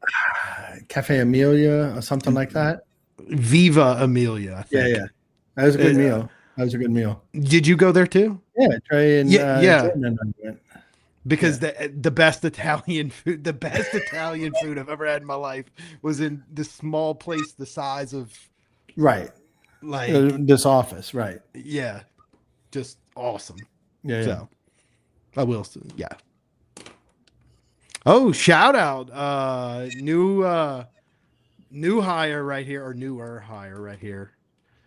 Cafe Amelia or something like that? Viva Amelia, I think. Yeah. That was a good meal. That was a good meal. Did you go there too? Yeah, Trey and Jordan and I went. Because the best Italian food I've ever had in my life was in this small place the size of like this office, right? Yeah, just awesome. Yeah. So I will. Yeah. Oh, shout out! New hire right here, or newer hire right here.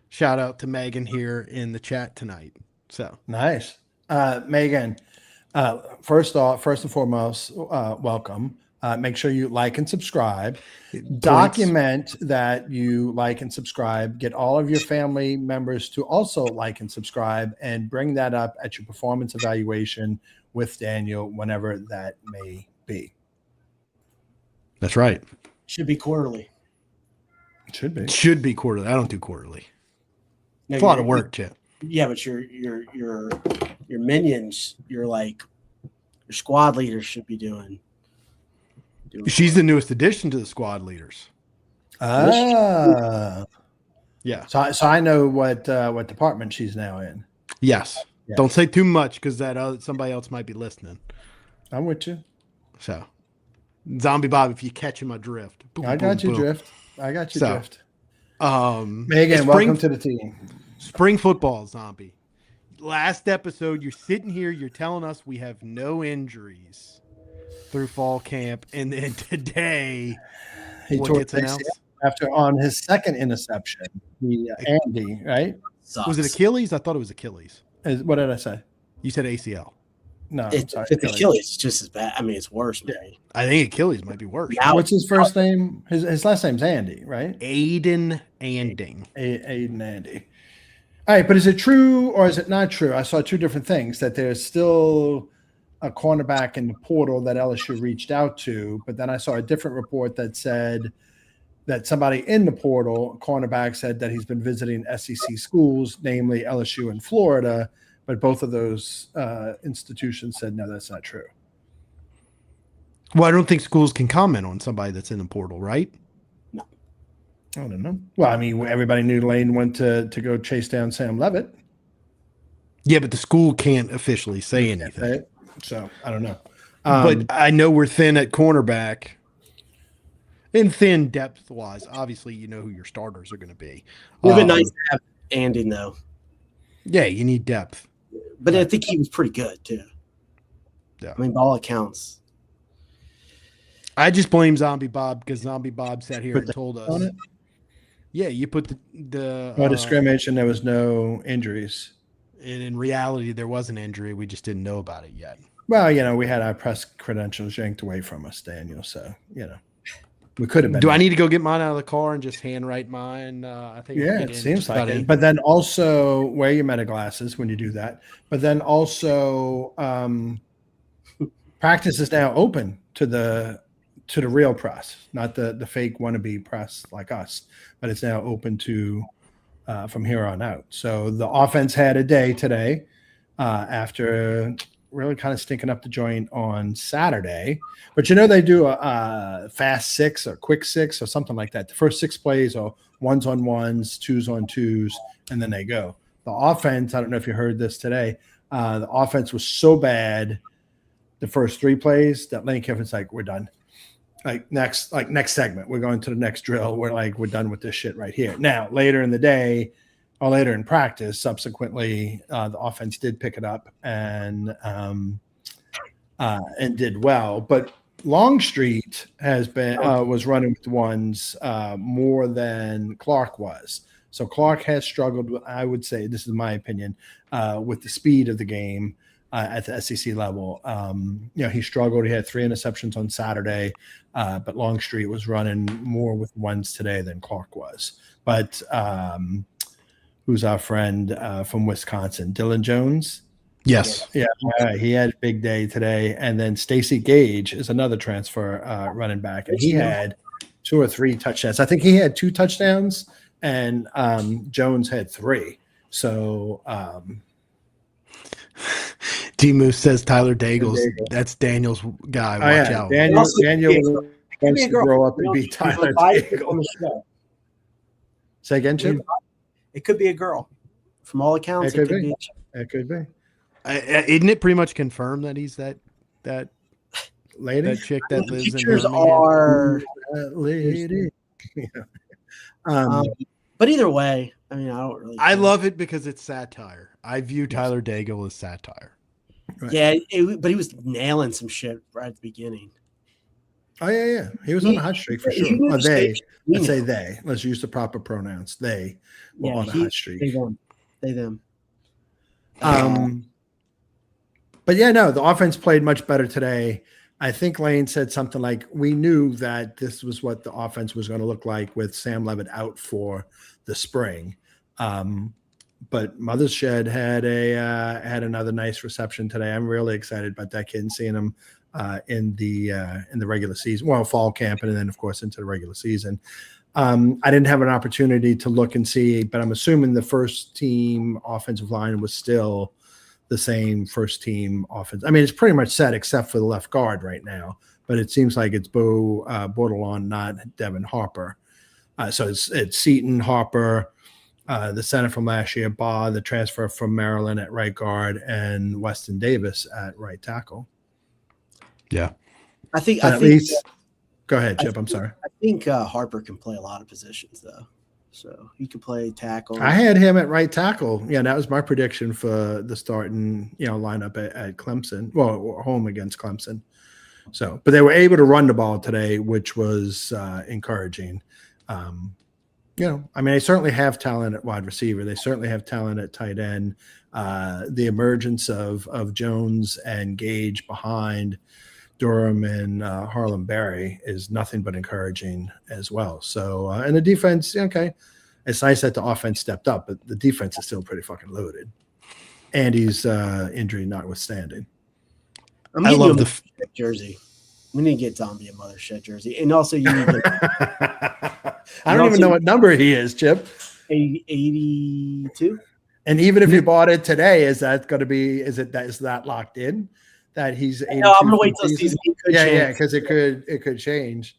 Shout out to Megan here in the chat tonight. So nice, Megan. First and foremost, welcome. Make sure you like and subscribe. Document that you like and subscribe. Get all of your family members to also like and subscribe, and bring that up at your performance evaluation with Daniel whenever that may be. That's right. Should be quarterly. Should be quarterly. I don't do quarterly. No, it's a lot of work, Chip. Yeah, but your minions, your squad leaders should be doing. She's the newest addition to the squad leaders. Yeah. So I know what department she's now in. Yes. Yeah. Don't say too much because somebody else might be listening. I'm with you. So, Zombie Bob, if you catch my drift, I got you drift. Drift. Megan, welcome to the team. Spring football, Zombie. Last episode, you're sitting here, you're telling us we have no injuries through fall camp, and then today, what gets announced? After on his second interception, Andy, right? Sucks. Was it Achilles? I thought it was Achilles. What did I say? You said ACL. No, it's Achilles. It's just as bad. I mean, it's worse, man. I think Achilles might be worse. Now, what's his first name? His last name's Andy, right? Aiden Anding. Aiden Andy. All right, but is it true or is it not true? I saw two different things, that there's still a cornerback in the portal that LSU reached out to, but then I saw a different report that said that somebody in the portal, cornerback, said that he's been visiting SEC schools, namely LSU and Florida, but both of those institutions said, no, that's not true. Well, I don't think schools can comment on somebody that's in the portal, right? No. I don't know. Well, I mean, everybody knew Lane went to go chase down Sam Levitt. Yeah, but the school can't officially say anything. So, I don't know. But I know we're thin at cornerback. And thin depth-wise. Obviously, you know who your starters are going to be. It would have been nice to have Andy, though. Yeah, you need depth. But I think he was pretty good, too. Yeah. I mean, by all accounts. I just blame Zombie Bob because Zombie Bob sat here and told us. Yeah, you put the scrimmage and there was no injuries. And in reality, there was an injury. We just didn't know about it yet. Well, we had our press credentials yanked away from us, Daniel. So, we could have been. Do I need to go get mine out of the car and just handwrite mine? I think. Yeah, it seems like it. But then also wear your meta glasses when you do that. But then also practice is now open to the real press, not the fake wannabe press like us. But it's now open to from here on out. So the offense had a day today after really kind of stinking up the joint on Saturday. But they do a fast 6 or quick 6 or something like that. The first 6 plays are 1s on 1s, 2s on 2s, and then they go. The offense, I don't know if you heard this today, the offense was so bad the first 3 plays that Lane Kiffin's like, we're done. Next segment, we're going to the next drill. We're done with this shit right here. Now, later in the day or later in practice, subsequently, the offense did pick it up and did well. But Longstreet was running with 1s more than Clark was. So Clark has struggled, I would say, this is my opinion, with the speed of the game at the SEC level. He struggled. He had 3 interceptions on Saturday, but Longstreet was running more with 1s today than Clark was. But who's our friend from Wisconsin, Dylan Jones? Yes. Yeah, he had a big day today. And then Stacy Gage is another transfer running back, and he had 2 or 3 touchdowns. I think he had 2 touchdowns, and Jones had 3. So D-Moose says Tyler Daigle's. That's Daniel's guy. Watch out. Daniel wants to grow up and be Tyler Daigle. Say again, Chip? It could be a girl. From all accounts, it could be. It could be. Isn't it pretty much confirmed that he's that lady? That chick that lives in pictures are lady. But either way, I mean, I don't really. I love it because it's satire. I view Tyler Daigle as satire. Right. Yeah, but he was nailing some shit right at the beginning. Oh yeah. He was on a hot streak for sure. Let's say they. Let's use the proper pronouns. They were on a hot streak. They them. But yeah, no, the offense played much better today. I think Lane said something like, we knew that this was what the offense was going to look like with Sam Levitt out for the spring. But Mother's Shed had another nice reception today. I'm really excited about that kid and seeing him in the regular season, fall camp, and then of course into the regular season. I didn't have an opportunity to look and see, but I'm assuming the first team offensive line was still the same first team offense. I mean, it's pretty much set except for the left guard right now, but it seems like it's Bo Bordelon, not Devin Harper. So it's Seaton, Harper, the center from last year, Baugh, the transfer from Maryland at right guard, and Weston Davis at right tackle. Yeah. I think go ahead, Chip. I'm sorry. I think Harper can play a lot of positions, though. So he could play tackle. I had him at right tackle. Yeah, that was my prediction for the starting lineup at Clemson. Well, home against Clemson. So, but they were able to run the ball today, which was encouraging. I mean, they certainly have talent at wide receiver. They certainly have talent at tight end. The emergence of Jones and Gage behind Durham and Harlem Berry is nothing but encouraging as well. So, and the defense, okay, it's nice that the offense stepped up, but the defense is still pretty fucking loaded. Andy's injury notwithstanding. I love the jersey. We need to get Zombie a Mother Shed jersey, and also you need. I don't even know what number he is, Chip. 82. And even if you bought it today, is that locked in? That he's 82. No, I'm gonna wait till season. Yeah, because it could change.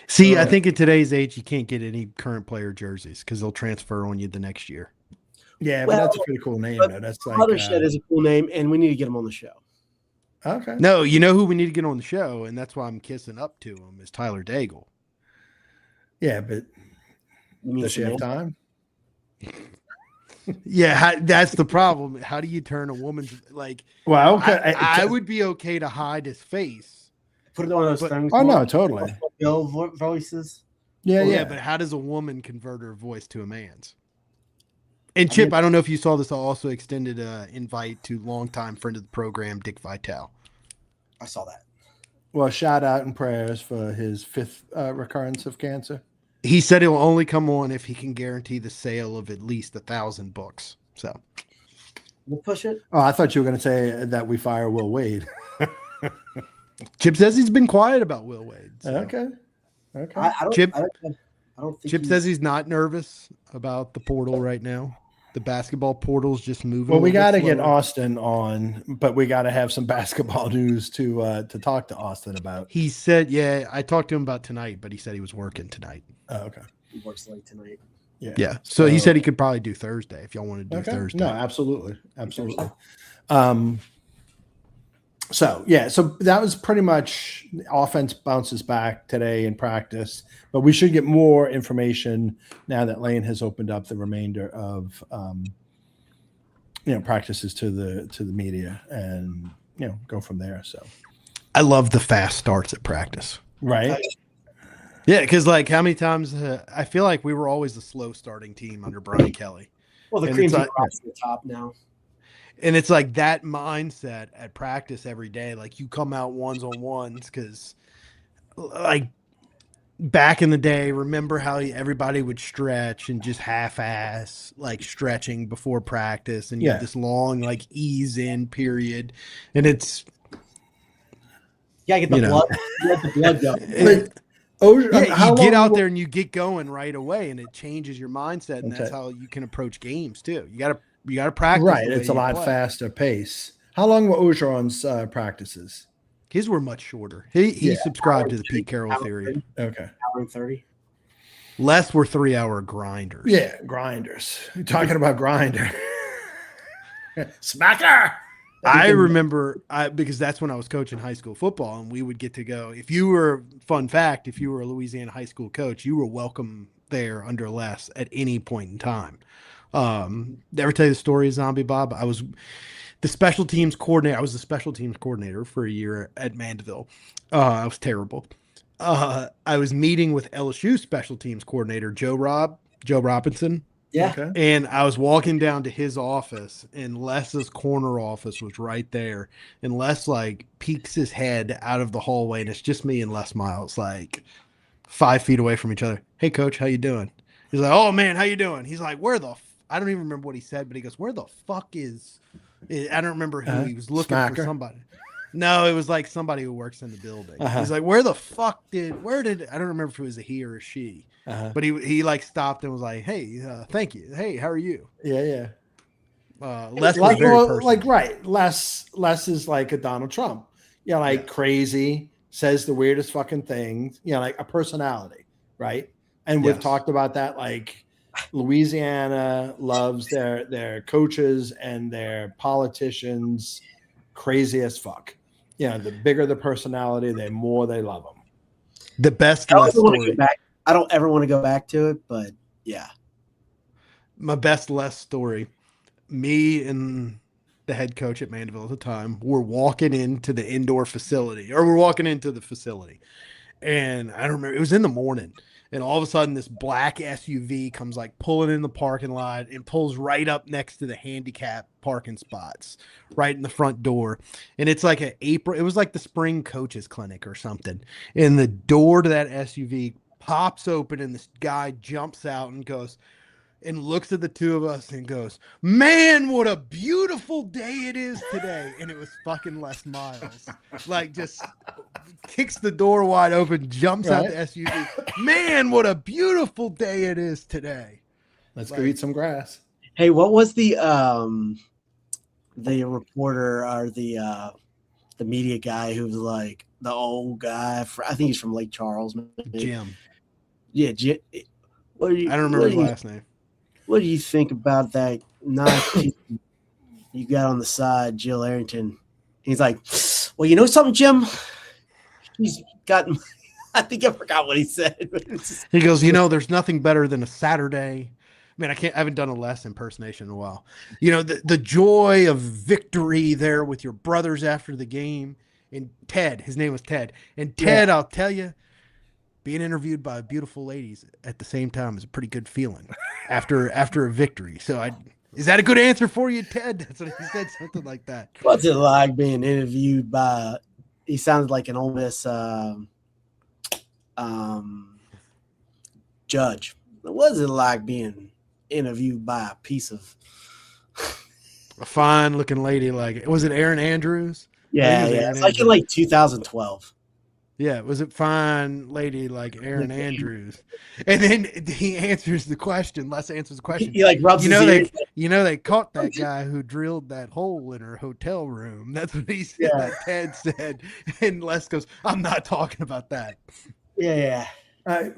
See, I think in today's age, you can't get any current player jerseys because they'll transfer on you the next year. Yeah, but that's a pretty cool name. Though. That's like Mother Shed is a cool name, and we need to get him on the show. Okay. No, you know who we need to get on the show, and that's why I'm kissing up to him is Tyler Daigle. Yeah, but does she have time? Yeah, that's the problem. How do you turn a woman's like? Well, okay. I would be okay to hide his face. Put it on those things. Oh no, totally. Voices. Yeah. But how does a woman convert her voice to a man's? And Chip, I don't know if you saw this. I also extended an invite to longtime friend of the program, Dick Vitale. I saw that. Well, shout out and prayers for his 5th recurrence of cancer. He said he'll only come on if he can guarantee the sale of at least 1,000 books. So we'll push it. Oh, I thought you were going to say that we fire Will Wade. Chip says he's been quiet about Will Wade. So. Okay. I don't think Chip says he's not nervous about the portal right now. The basketball portal's just moving. Well, we got to get slower. Austin on, but we got to have some basketball news to talk to Austin about. He said, yeah, I talked to him about tonight, but he said he was working tonight. Oh, okay. He works late tonight. Yeah. So he said he could probably do Thursday if y'all want to do Thursday. No, absolutely. So that was pretty much offense bounces back today in practice, but we should get more information now that Lane has opened up the remainder of practices to the media and go from there. So I love the fast starts at practice. Right. Yeah, because like how many times I feel like we were always the slow starting team under Brian Kelly. Well, the cream's like, to the top now. And it's like that mindset at practice every day. Like you come out ones-on-ones because like back in the day, remember how everybody would stretch and just half-ass like stretching before practice and you have this long like ease in period. And it's get the blood. You let the blood go. You get out there and you get going right away, and it changes your mindset, and that's how you can approach games too. You gotta practice. Right, it's a lot faster pace. How long were Ogeron's practices? His were much shorter. He subscribed to the Pete Carroll theory. Okay, hour and 30. Less were 3-hour grinders. Yeah, grinders. You're talking about grinder. Smacker. I remember because that's when I was coaching high school football, and we would get to go. If you were a Louisiana high school coach, you were welcome there under Les at any point in time. Ever tell you the story of Zombie Bob? I was the special teams coordinator. I was the special teams coordinator for a year at Mandeville. I was terrible. I was meeting with LSU special teams coordinator Joe Robinson. Yeah. Okay. And I was walking down to his office, and Les's corner office was right there. And Les like peeks his head out of the hallway, and it's just me and Les Miles, like 5 feet away from each other. Hey, coach, how you doing? He's like, oh man, how you doing? He's like, I don't even remember what he said, but he goes, where the fuck is? I don't remember who he was looking for. Somebody. No, it was like somebody who works in the building. He's like, where did I don't remember if it was a he or a she. But he like stopped and was like, hey, thank you. Hey, how are you? Yeah. Les was very personal. Like, right. Les is like a Donald Trump. Crazy, says the weirdest fucking things, like a personality, right? And we've talked about that. Like Louisiana loves their coaches and their politicians crazy as fuck. The bigger the personality, the more they love them. The best Les story. I don't ever want to go back to it, but yeah. My best Les story, me and the head coach at Mandeville at the time, were walking into the indoor facility, or we're walking into the facility. And I don't remember, it was in the morning. And all of a sudden this black SUV comes like pulling in the parking lot and pulls right up next to the handicap parking spots, right in the front door. And it's like it was like the spring coaches clinic or something. And the door to that SUV pops open, and this guy jumps out and goes and looks at the two of us and goes, man, what a beautiful day it is today. And it was fucking Les Miles. Like just kicks the door wide open, jumps out the SUV. Man, what a beautiful day it is today. Let's go eat some grass. Hey, what was the reporter or the media guy who was like the old guy? I think he's from Lake Charles. Maybe. Jim. Yeah, Jim. I don't remember his last name. What do you think about that nice piece you got on the side, Jill Arrington? He's like, well, you know something, Jim? He's gotten – I think I forgot what he said. He goes, there's nothing better than a Saturday. Man, I haven't done a Les impersonation in a while. The joy of victory there with your brothers after the game. And Ted, his name was Ted. And Ted, I'll tell you, being interviewed by beautiful ladies at the same time is a pretty good feeling after a victory. So is that a good answer for you, Ted? That's what he said, something like that. What's it like being interviewed by? He sounded like an Ole Miss judge. What is it like being interviewed by a piece of a fine-looking lady? Like, was it Erin Andrews? Yeah. It's like in like 2012. Yeah, was it fine lady like Aaron Andrews? And then he answers the question. Les answers the question. He like rubs his ears. They caught that guy who drilled that hole in her hotel room. That's what he said. Yeah. That Ted said. And Les goes, "I'm not talking about that." Yeah.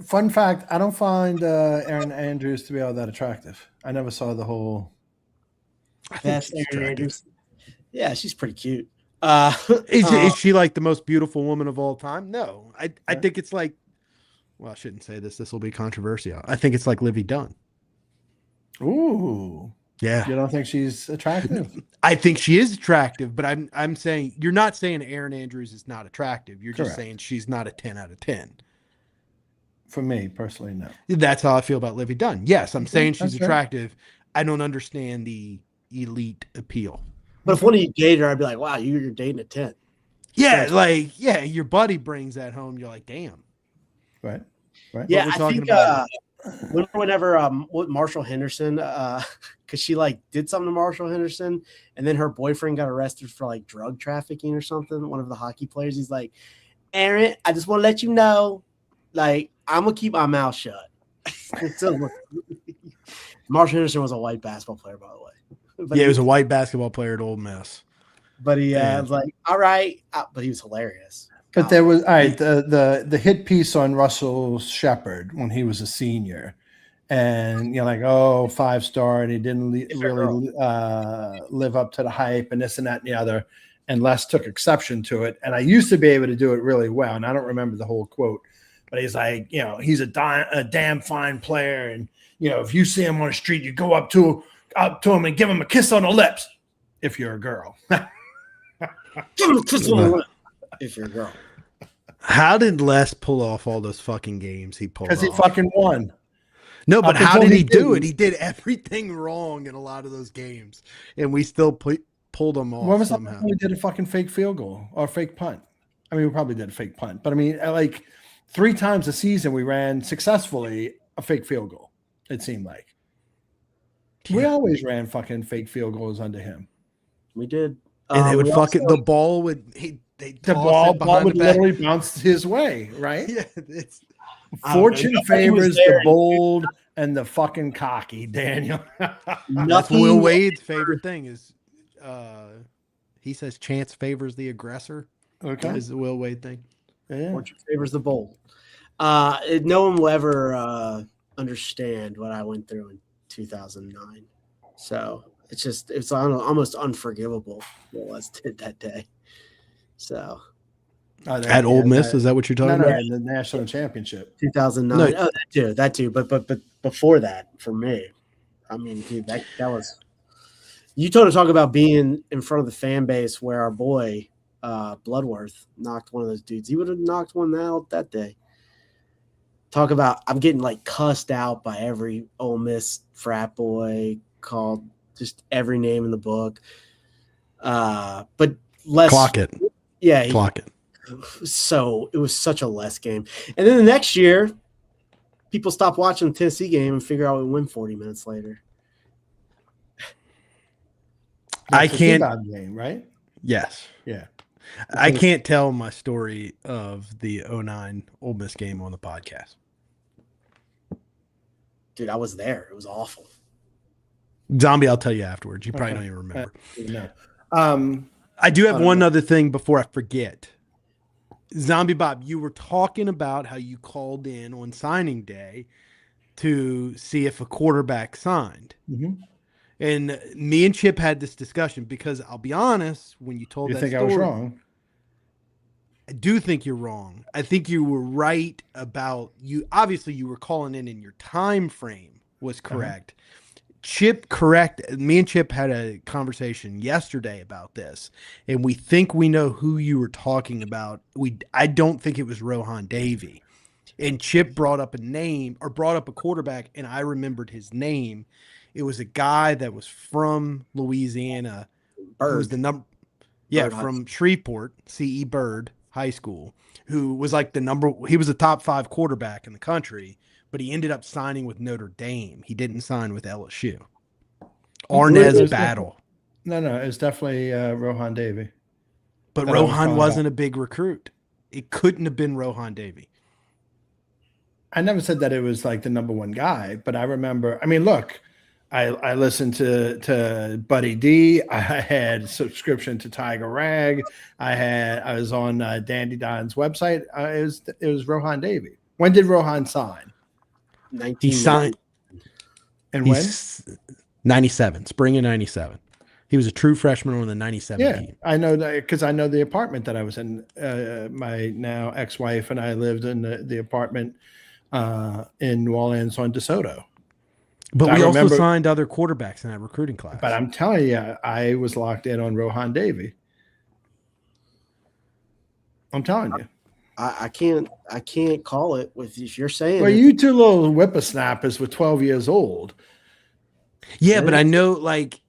Fun fact: I don't find Aaron Andrews to be all that attractive. I never saw the whole. Best Aaron Andrews. Yeah, she's pretty cute. Is she like the most beautiful woman of all time? No, I think it's like. Well, I shouldn't say this. This will be controversial. I think it's like Livy Dunn. Ooh. Yeah. You don't think she's attractive? I think she is attractive, but I'm saying you're not saying Aaron Andrews is not attractive. You're just saying she's not a 10 out of 10. For me personally, no. That's how I feel about Livy Dunn. Yes, I'm saying she's attractive. I don't understand the elite appeal. But if one of you dated her, I'd be like, wow, you're dating a 10. Yeah, your buddy brings that home. You're like, damn. Right. Yeah, I think whenever Marshall Henderson, because she like did something to Marshall Henderson, and then her boyfriend got arrested for like drug trafficking or something. One of the hockey players, he's like, Aaron, I just want to let you know, like, I'm gonna keep my mouth shut. Marshall Henderson was a white basketball player, by the way. But he was a white basketball player at Ole Miss. But he was like, all right, but he was hilarious. But there was the hit piece on Russell Shepard when he was a senior, and like 5-star, and he didn't really live up to the hype, and this and that and the other. And Les took exception to it, and I used to be able to do it really well, and I don't remember the whole quote, but he's like, he's a damn fine player, and if you see him on the street, you go up to him and give him a kiss on the lips if you're a girl. Give him a kiss on the lips. If you're a girl. How did Les pull off all those fucking games he pulled off? Because he fucking won. No, but how did he do it? He did everything wrong in a lot of those games, and we still pulled them off. When was somehow. the time we did a fucking fake field goal or fake punt? I mean, we probably did a fake punt, but I mean, like 3 times a season we ran successfully a fake field goal, it seemed like. Yeah. We always ran fucking fake field goals under him. We did. And they would the ball would the ball would literally bounce his way, right? Yeah, fortune favors the bold and the fucking cocky, Daniel. That's Will Wade's favorite thing is he says chance favors the aggressor. Okay. Is the Will Wade thing. Yeah. Fortune favors the bold. No one will ever understand what I went through in 2009. So it's almost unforgivable what Les did that day. So at Ole Miss, is that what you're talking about? In the national championship, 2009. No. Oh, that too. But before that, for me, I mean, dude, that was. You talk about being in front of the fan base where our boy Bloodworth knocked one of those dudes. He would have knocked one out that day. Talk about I'm getting like cussed out by every Ole Miss frat boy, called just every name in the book. But Les clock it. Yeah, clock it. So it was such a Les game. And then the next year, people stopped watching the Tennessee game and figure out we win 40 minutes later. I can't game, right? Yes. Yeah. I can't tell my story of the 09 Ole Miss game on the podcast. Dude, I was there. It was awful. Zombie, I'll tell you afterwards. You probably don't even remember. No. I do have one other thing before I forget. Zombie Bob, you were talking about how you called in on signing day to see if a quarterback signed. Mm-hmm. And me and Chip had this discussion because I'll be honest, when you told that story, I was wrong? I do think you're wrong. I think you were right about you. Obviously, you were calling in your time frame was correct. Chip, correct. Me and Chip had a conversation yesterday about this, and we think we know who you were talking about. I don't think it was Rohan Davey. And Chip brought up a name or brought up a quarterback, and I remembered his name. It was a guy that was from Louisiana. Bird. Was the number? Yeah, from Shreveport, C.E. Bird High School, who was like he was a top 5 quarterback in the country, but he ended up signing with Notre Dame. He didn't sign with LSU. Arnaz Battle. No, it's definitely Rohan Davey. But Rohan wasn't a big recruit. it couldn't have been Rohan Davey. I never said that it was like the number one guy, but I remember. I mean, look, I listened to Buddy D. I had subscription to Tiger Rag. I was on Dandy Don's website. It was Rohan Davey. When did Rohan sign? He signed. And when? 97, spring of 97. He was a true freshman on the 97 team. I know that because I know the apartment that I was in. My now ex-wife and I lived in the apartment in New Orleans on DeSoto. But we also signed other quarterbacks in that recruiting class. But I'm telling you, I was locked in on Rohan Davey. I'm telling you. I can't call it if you're saying. Well, you two little whippersnappers were 12 years old. Yeah, but I know, like,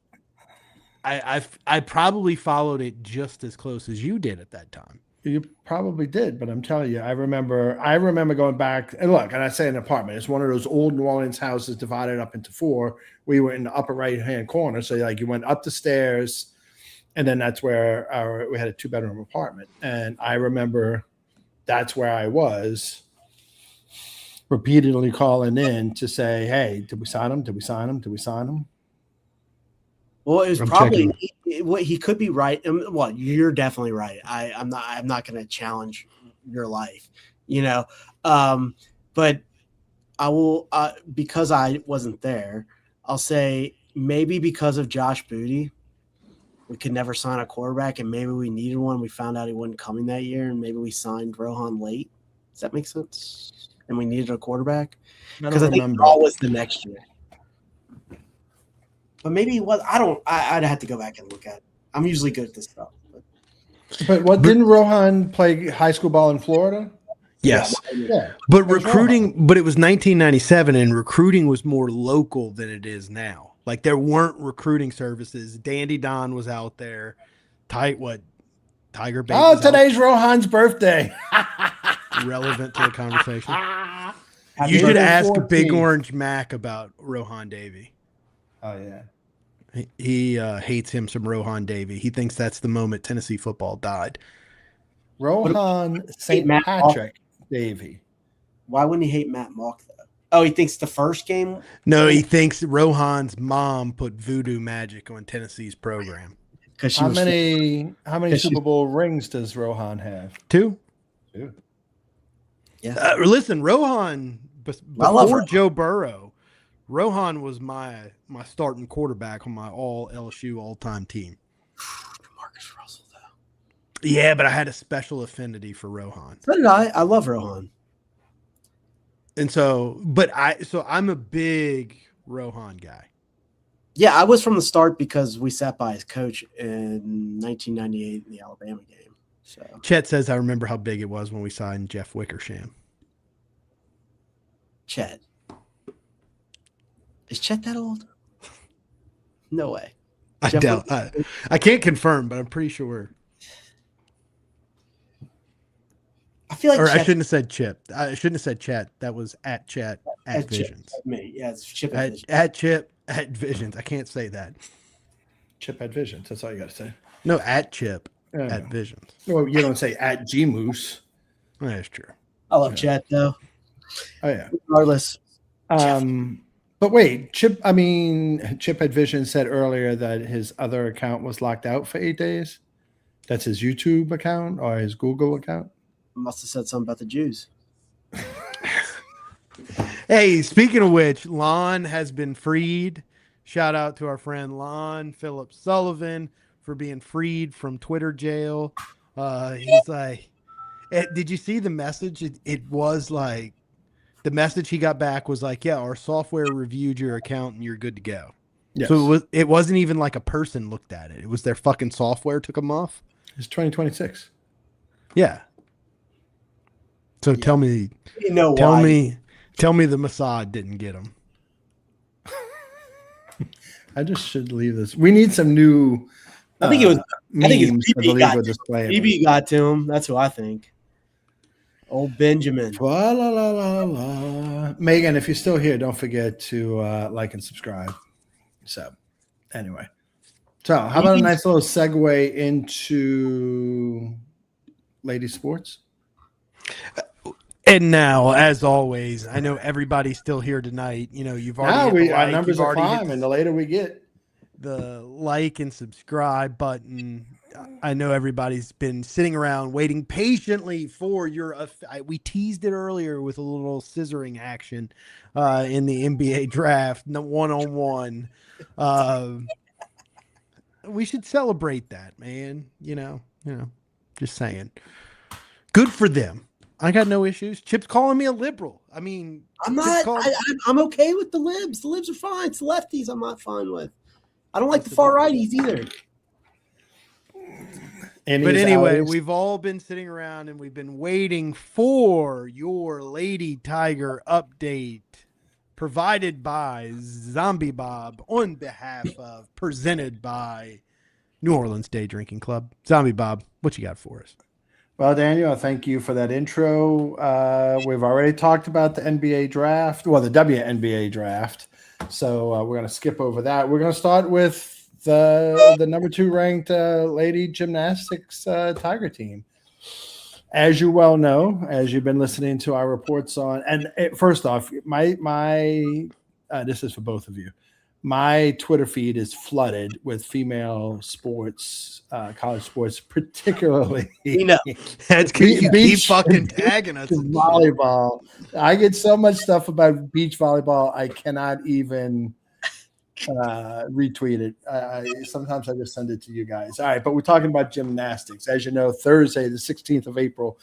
I probably followed it just as close as you did at that time. You probably did, but I'm telling you, I remember going back and look, and I say an apartment. It's one of those old New Orleans houses divided up into four. We were in the upper right-hand corner, so like you went up the stairs, and then that's where we had a 2-bedroom apartment. And I remember that's where I was, repeatedly calling in to say, "Hey, did we sign him? Did we sign him? Did we sign him?" Well, it was probably what he could be right. Well, you're definitely right. I'm not going to challenge your life, but I will because I wasn't there. I'll say maybe because of Josh Booty, we could never sign a quarterback, and maybe we needed one. We found out he wasn't coming that year, and maybe we signed Rohan late. Does that make sense? And we needed a quarterback because I think Paul was the next year. But maybe it was. I'd have to go back and look at it. I'm usually good at this stuff. But didn't Rohan play high school ball in Florida? Yes. Yeah. But recruiting, but it was 1997, and recruiting was more local than it is now. Like, there weren't recruiting services. Dandy Don was out there. Tiger Baby. Oh, today's Rohan's birthday. Relevant to the conversation. You should ask Big Orange Mac about Rohan Davey. Oh, yeah. He hates him some Rohan Davey. He thinks that's the moment Tennessee football died. Rohan St. Patrick Davey. Why wouldn't he hate Matt Mock, though? Oh, he thinks the first game? No, he thinks Rohan's mom put voodoo magic on Tennessee's program. How many Super Bowl rings does Rohan have? 2. Yeah. Listen, Rohan, before Joe Burrow, Rohan was my starting quarterback on my all LSU all-time team. Marcus Russell, though. Yeah, but I had a special affinity for Rohan. So did I. I love Rohan. And so I'm a big Rohan guy. Yeah, I was from the start because we sat by his coach in 1998 in the Alabama game. So Chet says, I remember how big it was when we signed Jeff Wickersham. Chet. Is Chet that old? No way. I can't confirm, but I'm pretty sure. I feel like I shouldn't have said Chip. I shouldn't have said Chet. That was at Chet at Visions. Chip, me. Yeah, it's Chip at Chip at Visions. I can't say that. Chip at Visions. That's all you got to say. No, at Chip at Visions. Well, you don't say at G Moose. That's true. I love Chet, though. Oh, yeah. Regardless. But wait, Chip at Vision said earlier that his other account was locked out for 8 days. That's his YouTube account or his Google account? Must have said something about the Jews. Hey, speaking of which, Lon has been freed. Shout out to our friend Lon Phillips Sullivan for being freed from Twitter jail. He's like, did you see the message? It was like, the message he got back was like, yeah, our software reviewed your account and you're good to go. Yes. So it wasn't even like a person looked at it. It was their fucking software took them off. It's 2026. Yeah. So tell me, tell me the Mossad didn't get him. I just should leave this. We need some new. I think it was BB got to him. That's who I think. Old Benjamin. La, la, la, la, la. Megan, if you're still here, don't forget to like and subscribe. So, anyway. So, how about a nice little segue into ladies sports? And now, as always, I know everybody's still here tonight. You've already hit the our like, numbers you've are already hit climbing. The later we get, the like and subscribe button. I know everybody's been sitting around waiting patiently for your. We teased it earlier with a little scissoring action in the NBA draft, 1-on-1. We should celebrate that, man. Just saying. Good for them. I got no issues. Chip's calling me a liberal. I mean, I'm not. I'm okay with the libs. The libs are fine. It's the lefties I'm not fine with. I don't like the far righties either. But anyway, we've all been sitting around and we've been waiting for your Lady Tiger update provided by Zombie Bob on behalf of, presented by New Orleans Day Drinking Club. Zombie Bob, what you got for us? Well, Daniel, thank you for that intro. We've already talked about the NBA draft, well, the WNBA draft. So we're going to skip over that. We're going to start with the number 2 ranked lady gymnastics Tiger team. As you well know, as you've been listening to our reports on, and first off, my this is for both of you. My Twitter feed is flooded with female sports, college sports, particularly. We know. That's because you keep fucking tagging us. Volleyball. I get so much stuff about beach volleyball, I cannot even retweet it. Sometimes I just send it to you guys. All right, but we're talking about gymnastics. As you know, Thursday, the 16th of April,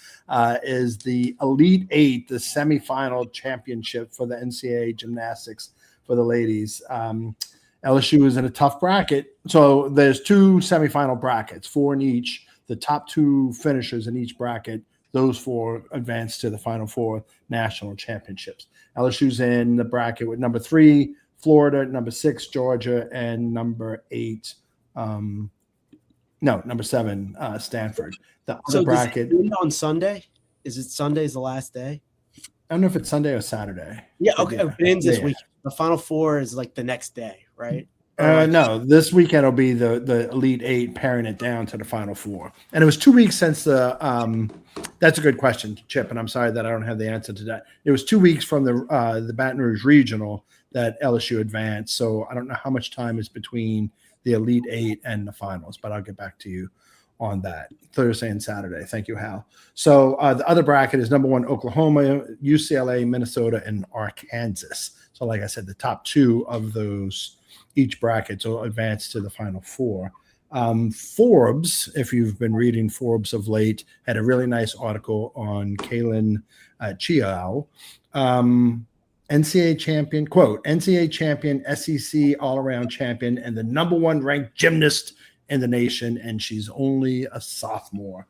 is the Elite Eight, the semifinal championship for the NCAA gymnastics for the ladies. LSU is in a tough bracket. So there's 2 semifinal brackets, 4 in each. The top 2 finishers in each bracket, those 4 advance to the Final 4 national championships. LSU's in the bracket with number 3, Florida, number 6, Georgia, and number 8, number 7, Stanford. The other bracket. Does it end on Sunday? Is it Sunday's the last day? I don't know if it's Sunday or Saturday. Yeah, okay. It ends this week. The Final 4 is like the next day, right? No, this weekend will be the Elite Eight paring it down to the Final 4. And it was 2 weeks since the that's a good question, Chip, and I'm sorry that I don't have the answer to that. It was 2 weeks from the Baton Rouge Regional that LSU advanced. So I don't know how much time is between the Elite Eight and the finals, but I'll get back to you on that Thursday and Saturday. Thank you, Hal. So the other bracket is number 1, Oklahoma, UCLA, Minnesota, and Arkansas. So like I said, the top 2 of those each bracket will advance to the Final 4. Forbes, if you've been reading Forbes of late, had a really nice article on Kaylin Chiao. NCAA champion, quote, NCAA champion, SEC all-around champion, and the number 1 ranked gymnast in the nation, and she's only a sophomore.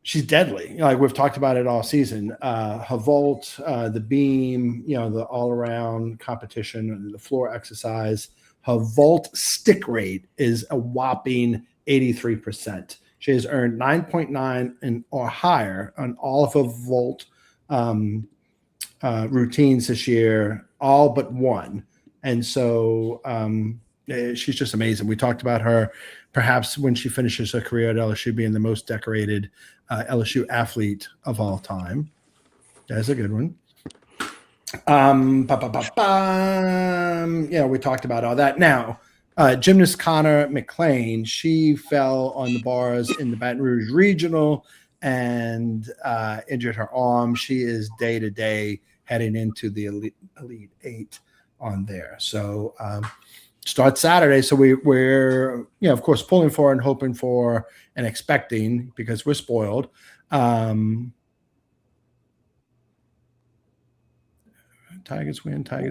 She's deadly. Like we've talked about it all season. Her vault, the beam, the all-around competition, the floor exercise. Her vault stick rate is a whopping 83%. She has earned 9.9 or higher on all of her vault routines this year, all but one. And so she's just amazing. We talked about her perhaps when she finishes her career at LSU being the most decorated LSU athlete of all time. That's a good one. Yeah, we talked about all that. Now, gymnast Connor McLean, she fell on the bars in the Baton Rouge Regional and injured her arm. She is day-to-day heading into the Elite Eight on there. So start Saturday. So we're of course, pulling for and hoping for and expecting, because we're spoiled. Tigers win. How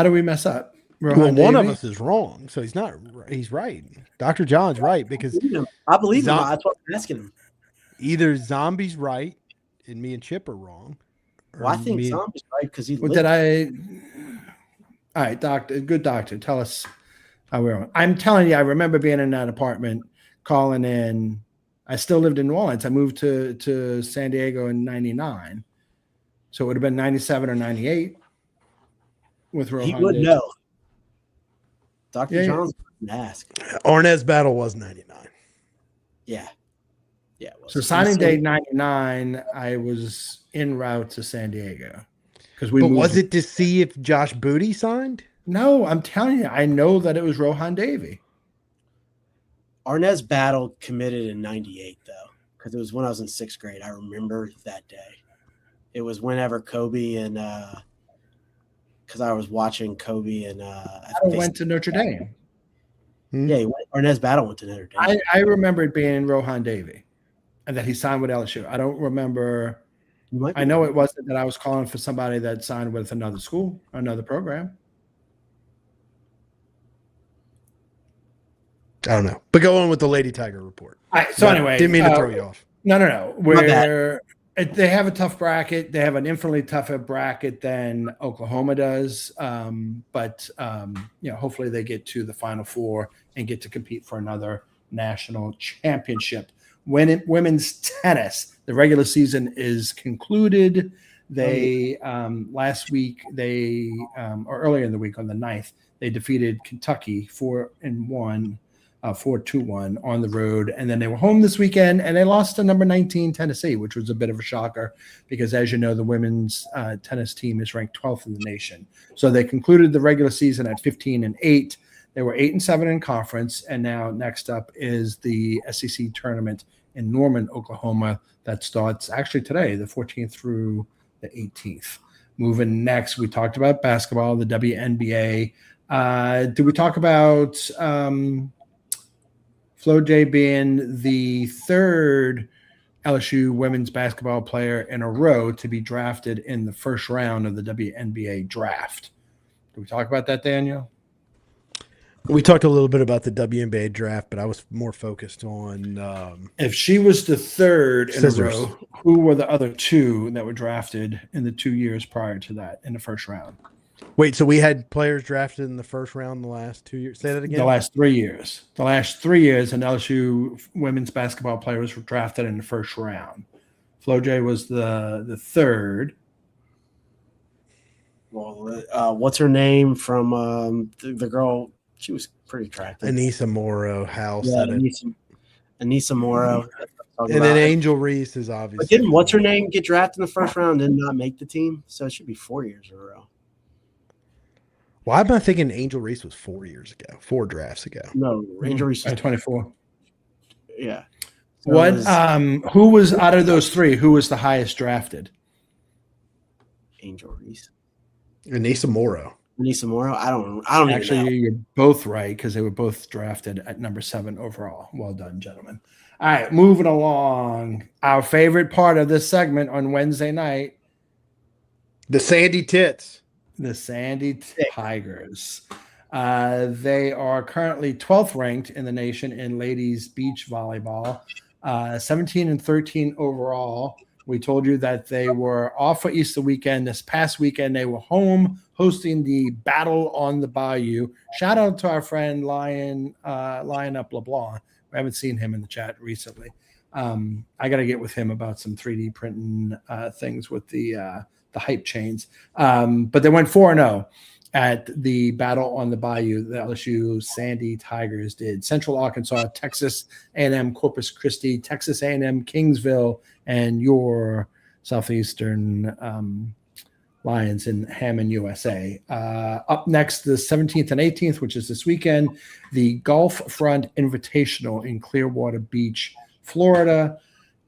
do we mess up? Well, one of us is wrong, so he's not. He's right. Dr. John's right, because I believe him. That's what I'm asking him. Either Zombie's right and me and Chip are wrong. Well, I think Zombie's right because he's. What did I? All right, doctor. Good doctor. Tell us how we're on. I'm telling you, I remember being in that apartment, calling in. I still lived in New Orleans. I moved to San Diego in '99, so it would have been '97 or '98. With Rohan, he would know. Dr. John's wouldn't ask. Arnez battle was '99. Yeah. Yeah, it was. So signing day 99, I was en route to San Diego because we. But moved. was it to see if Josh Booty signed? No, I'm telling you, I know that it was Rohan Davey. Arnaz Battle committed in 98, though, because it was when I was in 6th grade. I remember that day. It was whenever Kobe and because I was watching Kobe and I went to Notre Dame. Yeah, Arnaz Battle went to Notre Dame. I remember it being Rohan Davey and that he signed with LSU. I don't remember. I know it wasn't that I was calling for somebody that signed with another school, another program. I don't know. But go on with the Lady Tiger report. All right, so anyway. Didn't mean to throw you off. No. Where they have a tough bracket. They have an infinitely tougher bracket than Oklahoma does. But hopefully they get to the Final Four and get to compete for another national championship. Women's tennis, the regular season is concluded. They last week or earlier in the week on the 9th, they defeated Kentucky 4-1. 4-2-1 on the road, and then they were home this weekend and they lost to number 19 Tennessee, which was a bit of a shocker because, as you know, the women's tennis team is ranked 12th in the nation. So they concluded the regular season at 15-8. They were 8-7 in conference, and now next up is the SEC tournament in Norman, Oklahoma, that starts actually today, the 14th through the 18th. Moving next, we talked about basketball, the WNBA. Did we talk about Flo J being the third LSU women's basketball player in a row to be drafted in the first round of the WNBA draft? Did we talk about that, Daniel? We talked a little bit about the WNBA draft, but I was more focused on if she was the third in a row, who were the other two that were drafted in the 2 years prior to that in the first round? Wait, so we had players drafted in the first round the last 2 years? Say that again? The last 3 years. The last 3 years, an LSU women's basketball players were drafted in the first round. Flo J was the third. Well, what's her name from the girl? She was pretty attractive. Anissa Morrow. Hal said it. Anissa Morrow. And then Angel Reese is obviously. But didn't what's her name get drafted in the first round and not make the team? So it should be 4 years in a row. Why am I thinking Angel Reese was 4 years ago, 4 drafts ago? No, Angel Reese was 24. Yeah. So who was out of those three? Who was the highest drafted? Angel Reese. Anissa Morrow. Anissa Morrow. I don't. Actually, even know. You're both right because they were both drafted at number 7 overall. Well done, gentlemen. All right, moving along. Our favorite part of this segment on Wednesday night. The Sandy Tits. The Sandy Tigers. They are currently 12th ranked in the nation in ladies beach volleyball, 17-13 overall. We told you that they were off for Easter weekend. This past weekend, they were home hosting the Battle on the Bayou. Shout out to our friend Lion Up LeBlanc. We haven't seen him in the chat recently. I got to get with him about some 3D printing things with the hype chains. But they went 4-0 at the Battle on the Bayou. The LSU Sandy Tigers did. Central Arkansas, Texas A&M Corpus Christi, Texas A&M Kingsville, and your Southeastern Lions in Hammond, USA. Up next, the 17th and 18th, which is this weekend, the Gulf Front Invitational in Clearwater Beach, Florida,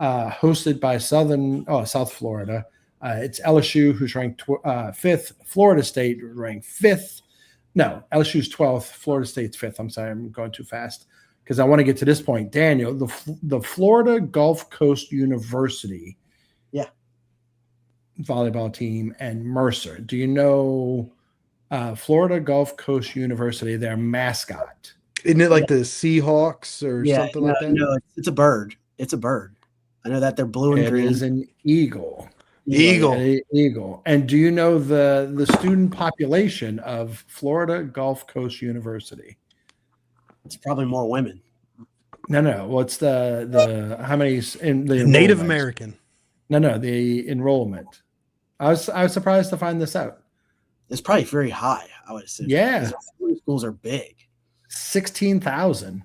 hosted by South Florida. It's LSU, who's ranked 5th. Florida State ranked 5th. No, LSU's 12th. Florida State's 5th. I'm sorry, I'm going too fast because I want to get to this point. Daniel, the Florida Gulf Coast University volleyball team and Mercer. Do you know Florida Gulf Coast University, their mascot? Isn't it like the Seahawks or something like that? No, it's a bird. It's a bird. I know that they're blue and green. It is an eagle. Eagle. And do you know the student population of Florida Gulf Coast University? It's probably more women. No. What's the how many in the Native American? No, the enrollment. I was surprised to find this out. It's probably very high, I would assume. Yeah. Schools are big. 16,000.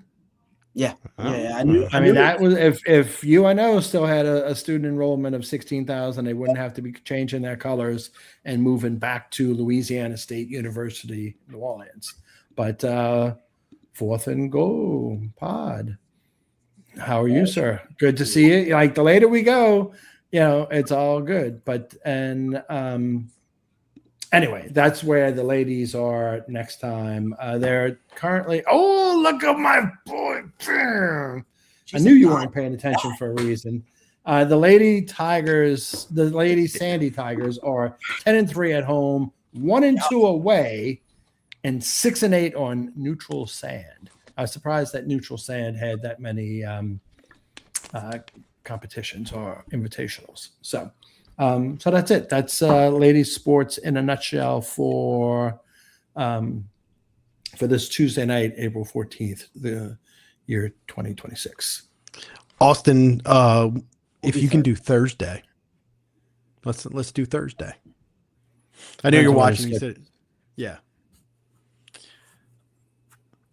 Yeah, Oh. yeah. I mean, that was if UNO still had a student enrollment of 16,000, they wouldn't have to be changing their colors and moving back to Louisiana State University, New Orleans. But 4th and goal, Pod. How are you, sir? Good to see you. Like the later we go, it's all good. But anyway, that's where the ladies are next time. They're currently. Oh, look at my boy! I knew you weren't paying attention for a reason. The lady Sandy Tigers are 10-3 at home, 1-2 away, and 6-8 on neutral sand. I was surprised that neutral sand had that many competitions or invitationals. So that's it. That's ladies sports in a nutshell for this Tuesday night, April 14th, the year 2026. Austin, if you can do Thursday, let's do Thursday. I know you're watching. You said, yeah.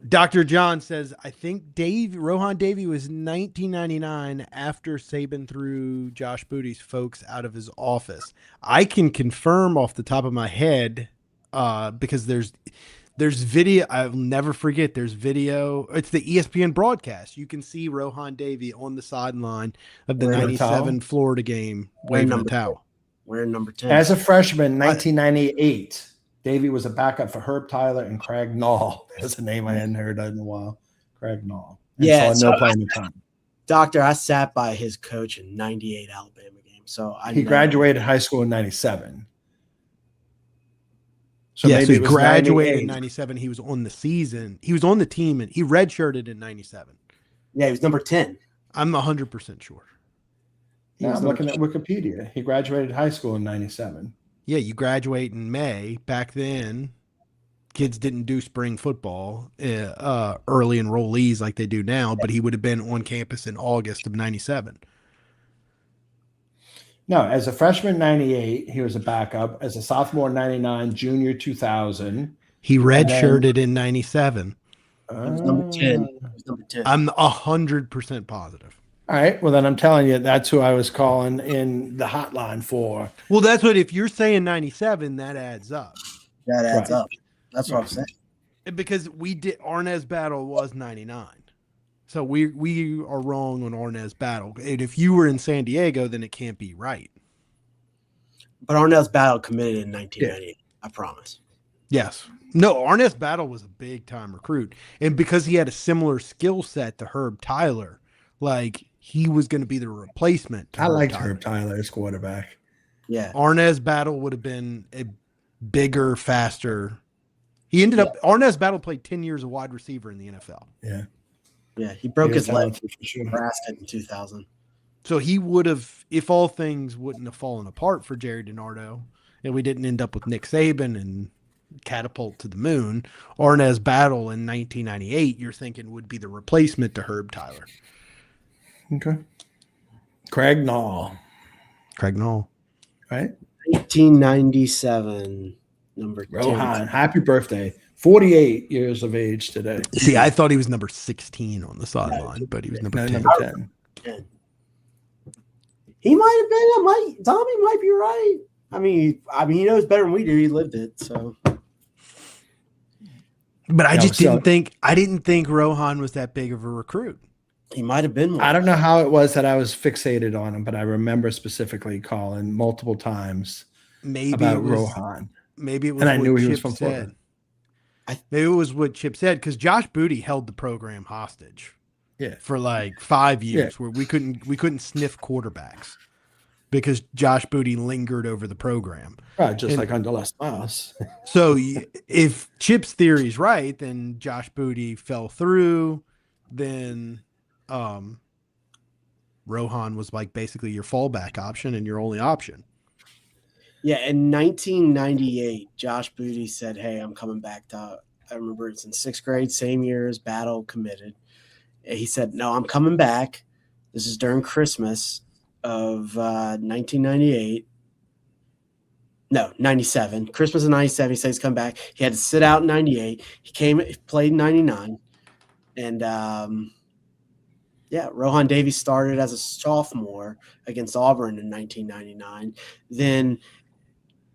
Dr. John says, I think Rohan Davey was 1999 after Saban threw Josh Booty's folks out of his office. I can confirm off the top of my head because there's video. I'll never forget. There's video. It's the ESPN broadcast. You can see Rohan Davey on the sideline of the 97 Florida game waving a towel. We're number 10. As a freshman, 1998. Davey was a backup for Herb Tyler and Craig Nall. There's a name I hadn't heard in a while. Craig Nall. And no playing time. Doctor, I sat by his coach in 98 Alabama game. So he graduated high school in 97. So maybe he graduated in 97. He was on the season. He was on the team and he redshirted in 97. Yeah, he was number 10. I'm 100% sure. I'm looking at Wikipedia. He graduated high school in 97. Yeah, you graduate in May. Back then, kids didn't do spring football, early enrollees like they do now, but he would have been on campus in August of 97. No, as a freshman, 98, he was a backup. As a sophomore, 99, junior, 2000. He redshirted in 97. He was number 10. I'm 100% positive. All right. Well, then I'm telling you, that's who I was calling in the hotline for. Well, that's what, if you're saying 97, that adds up. That adds up. That's what I'm saying. Because Arnaz Battle was 99. So we are wrong on Arnaz Battle. And if you were in San Diego, then it can't be right. But Arnaz Battle committed in 1998. I promise. Yes. No, Arnaz Battle was a big time recruit. And because he had a similar skill set to Herb Tyler, like, he was going to be the replacement. I liked Herb Tyler as quarterback. Yeah. Arnaz Battle would have been a bigger, faster. He ended up, Arnaz Battle played 10 years of wide receiver in the NFL. Yeah. Yeah. He broke his leg in Nebraska in 2000. So he would have, if all things wouldn't have fallen apart for Jerry DiNardo, and we didn't end up with Nick Saban and catapult to the moon, Arnaz Battle in 1998, you're thinking would be the replacement to Herb Tyler. Okay. Craig Nall. Right? 1997, number 10. Rohan, happy birthday. 48 years of age today. See, I thought he was number 16 on the sideline, but he was number 10. Number 10. He might have been. Tommy might be right. I mean, he knows better than we do. He lived it, so. But I just didn't think Rohan was that big of a recruit. He might have been one. I don't know how it was that I was fixated on him, but I remember specifically calling multiple times about Rohan. Maybe it was, and I knew he was from Florida. Maybe it was what Chip said, because Josh Booty held the program hostage. Yeah, for like 5 years, where we couldn't sniff quarterbacks because Josh Booty lingered over the program. Right, like under Les Miles. So if Chip's theory is right, then Josh Booty fell through. Then Rohan was like basically your fallback option and your only option. Yeah, in 1998, Josh Booty said, "Hey, I'm coming back to." I remember it's in 6th grade, same year as Battle committed. He said, "No, I'm coming back." This is during Christmas of 1998. No, 97. Christmas of 97. He said he's coming back. He had to sit out in 98. He played in 99. And Yeah, Rohan Davies started as a sophomore against Auburn in 1999. Then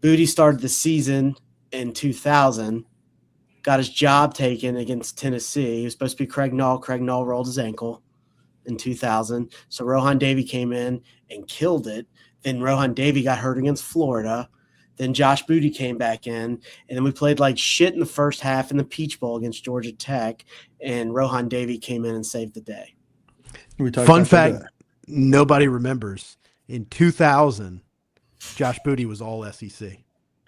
Booty started the season in 2000, got his job taken against Tennessee. He was supposed to be Craig Null. Craig Null rolled his ankle in 2000. So Rohan Davey came in and killed it. Then Rohan Davey got hurt against Florida. Then Josh Booty came back in, and then we played like shit in the first half in the Peach Bowl against Georgia Tech, and Rohan Davey came in and saved the day. Fun fact, nobody remembers. In 2000, Josh Booty was all SEC.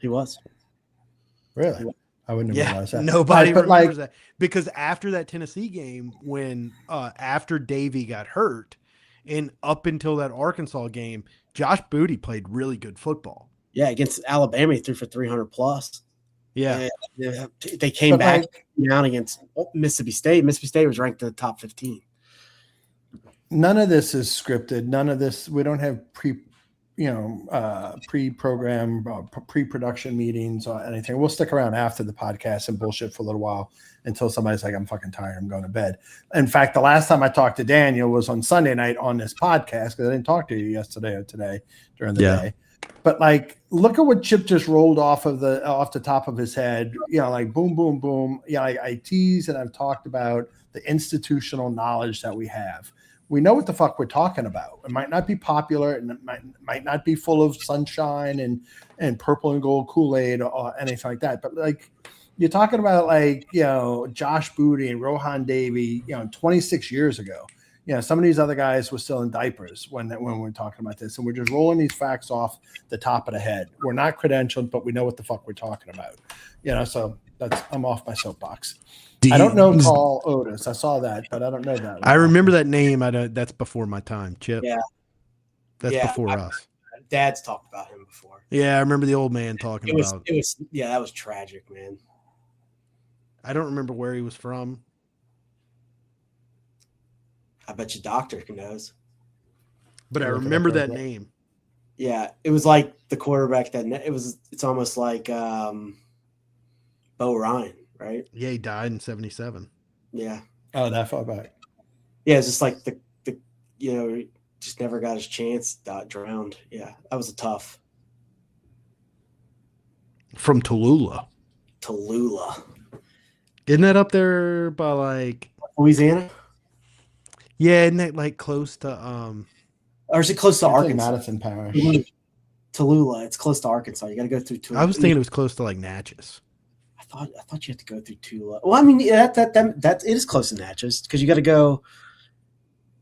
He was. Really? I wouldn't have realized that. Nobody remembers that. Because after that Tennessee game, when after Davey got hurt, and up until that Arkansas game, Josh Booty played really good football. Yeah, against Alabama, he threw for 300 plus. Yeah. They came back down against Mississippi State. Mississippi State was ranked in the top 15. None of this is scripted. None of this. We don't have pre-program, pre-production meetings or anything. We'll stick around after the podcast and bullshit for a little while until somebody's like, I'm fucking tired. I'm going to bed. In fact, the last time I talked to Daniel was on Sunday night on this podcast because I didn't talk to you yesterday or today during the day. But like, look at what Chip just rolled off the top of his head. Like boom, boom, boom. I tease and I've talked about the institutional knowledge that we have. We know what the fuck we're talking about. It might not be popular, and it might not be full of sunshine and purple and gold Kool-Aid or anything like that. But like, you're talking about Josh Booty and Rohan Davey, 26 years ago. Some of these other guys were still in diapers when we're talking about this, and we're just rolling these facts off the top of the head. We're not credentialed, but we know what the fuck we're talking about. So I'm off my soapbox. I don't know Carl Otis. I saw that, but I don't know that one. I remember that name. That's before my time, Chip. Yeah. That's before us. Dad's talked about him before. Yeah, I remember the old man talking about it. That was tragic, man. I don't remember where he was from. I bet your doctor knows. But I remember that name. Yeah, it was like the quarterback it's almost like Bo Ryan. Right? Yeah, he died in 1977. Yeah. Oh, that far back. Yeah, it's just like the just never got his chance, drowned. Yeah, that was a tough. From Tallulah. Isn't that up there by like Louisiana? Yeah, isn't that like close to or is it close to Arkansas? Madison Parish. Tallulah. It's close to Arkansas. You got to go through Tallulah. I was thinking it was close to like Natchez. I thought you had to go through Tula. Well, I mean, that it is close to Natchez because you got to go.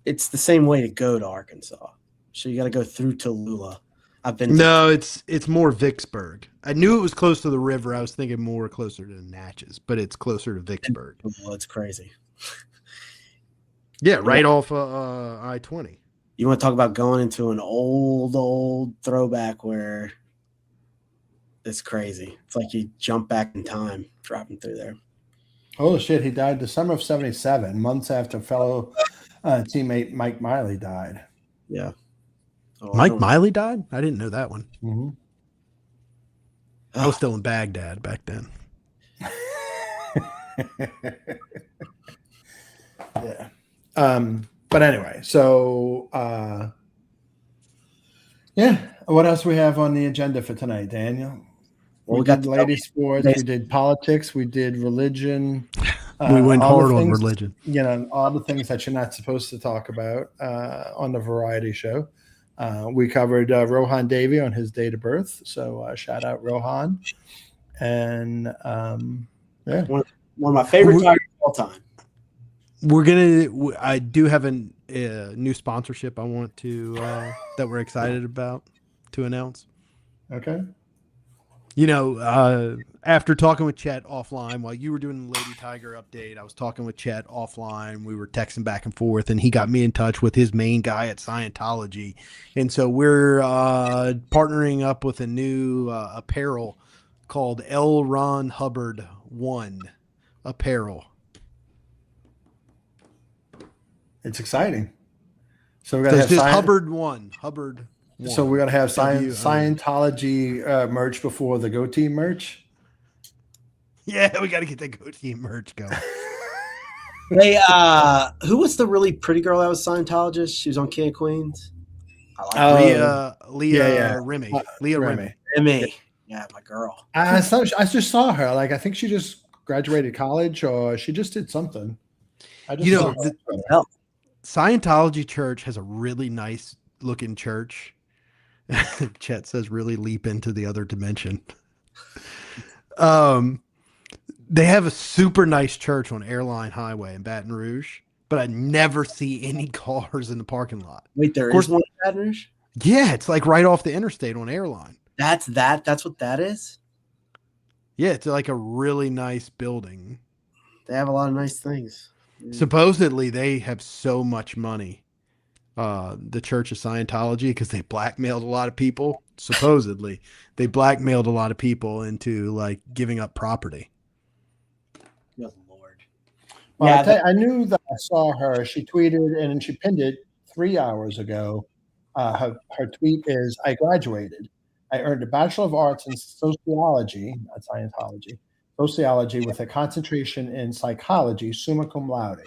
It's the same way to go to Arkansas, so you got to go through Tallulah. It's more Vicksburg. I knew it was close to the river. I was thinking more closer to Natchez, but it's closer to Vicksburg. Well, it's crazy. Yeah, right off I-20. You want to talk about going into an old throwback where. It's crazy. It's like you jump back in time dropping through there. Oh, shit. He died December of 1977, months after fellow teammate Mike Miley died. Yeah. Mike Miley died? I didn't know that one. Mm-hmm. I was still in Baghdad back then. Yeah. But anyway, so what else we have on the agenda for tonight, Daniel? Well, we did lady sports, we did politics, we did religion. We went hard on religion. All the things that you're not supposed to talk about on the variety show. We covered Rohan Davey on his date of birth, so shout out Rohan. And one of my favorite Tigers of all time. I do have a new sponsorship I want to that we're excited about to announce. Okay. After talking with Chet offline while you were doing the Lady Tiger update, I was talking with Chet offline. We were texting back and forth, and he got me in touch with his main guy at Scientology. And so we're partnering up with a new apparel called L. Ron Hubbard 1 apparel. It's exciting. So we're gonna have Hubbard 1. So we're gonna have Scientology merch before the Geaux Team merch. Yeah, we got to get the Geaux Team merch going. Hey, who was the really pretty girl that was Scientologist? She was on King of Queens. I like Oh, Leah yeah. Remy. Leah Remy. Emmy. Yeah, my girl. I just saw her. Like, I think she just graduated college, or she just did something. I just You saw know, her on Twitter. Hell, Scientology church has a really nice looking church. Chet says really leap into the other dimension. Um, they have a super nice church on Airline Highway in Baton Rouge, but I never see any cars in the parking lot. wait, there Of course, is one in Baton Rouge? yeah, it's like right off the interstate on Airline. That's what that is? Yeah, it's like a really nice building. They have a lot of nice things. Supposedly, they have so much money, the Church of Scientology, because they blackmailed a lot of people. Supposedly, they blackmailed a lot of people into like giving up property. Good Lord. Well, Yeah, I knew that I saw her. She tweeted and she pinned it 3 hours ago. Her tweet is, "I graduated. I earned a Bachelor of Arts in Sociology, not Scientology, sociology with a concentration in psychology, summa cum laude.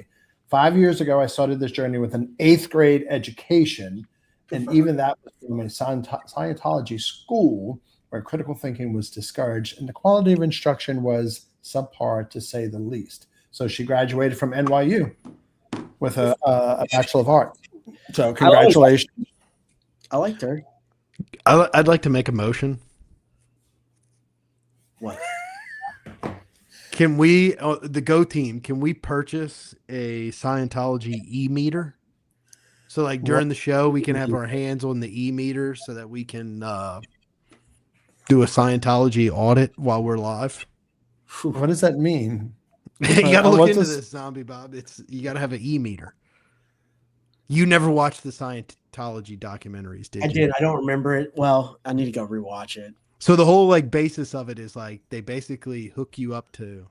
5 years ago, I started this journey with an 8th grade education, and even that was from a Scientology school where critical thinking was discouraged and the quality of instruction was subpar, to say the least." So she graduated from NYU with a Bachelor of Arts. So congratulations. I liked her. I'd like to make a motion. What? Can we, the Go Team, can we purchase a Scientology e-meter? So like during the show, we can have our hands on the e-meter so that we can do a Scientology audit while we're live. What does that mean? You got to look what's into this? this, Zombie Bob. You got to have an e-meter. You never watched the Scientology documentaries, did you? I did. I don't remember it. Well, I need to go rewatch it. So the whole like basis of it is like they basically hook you up to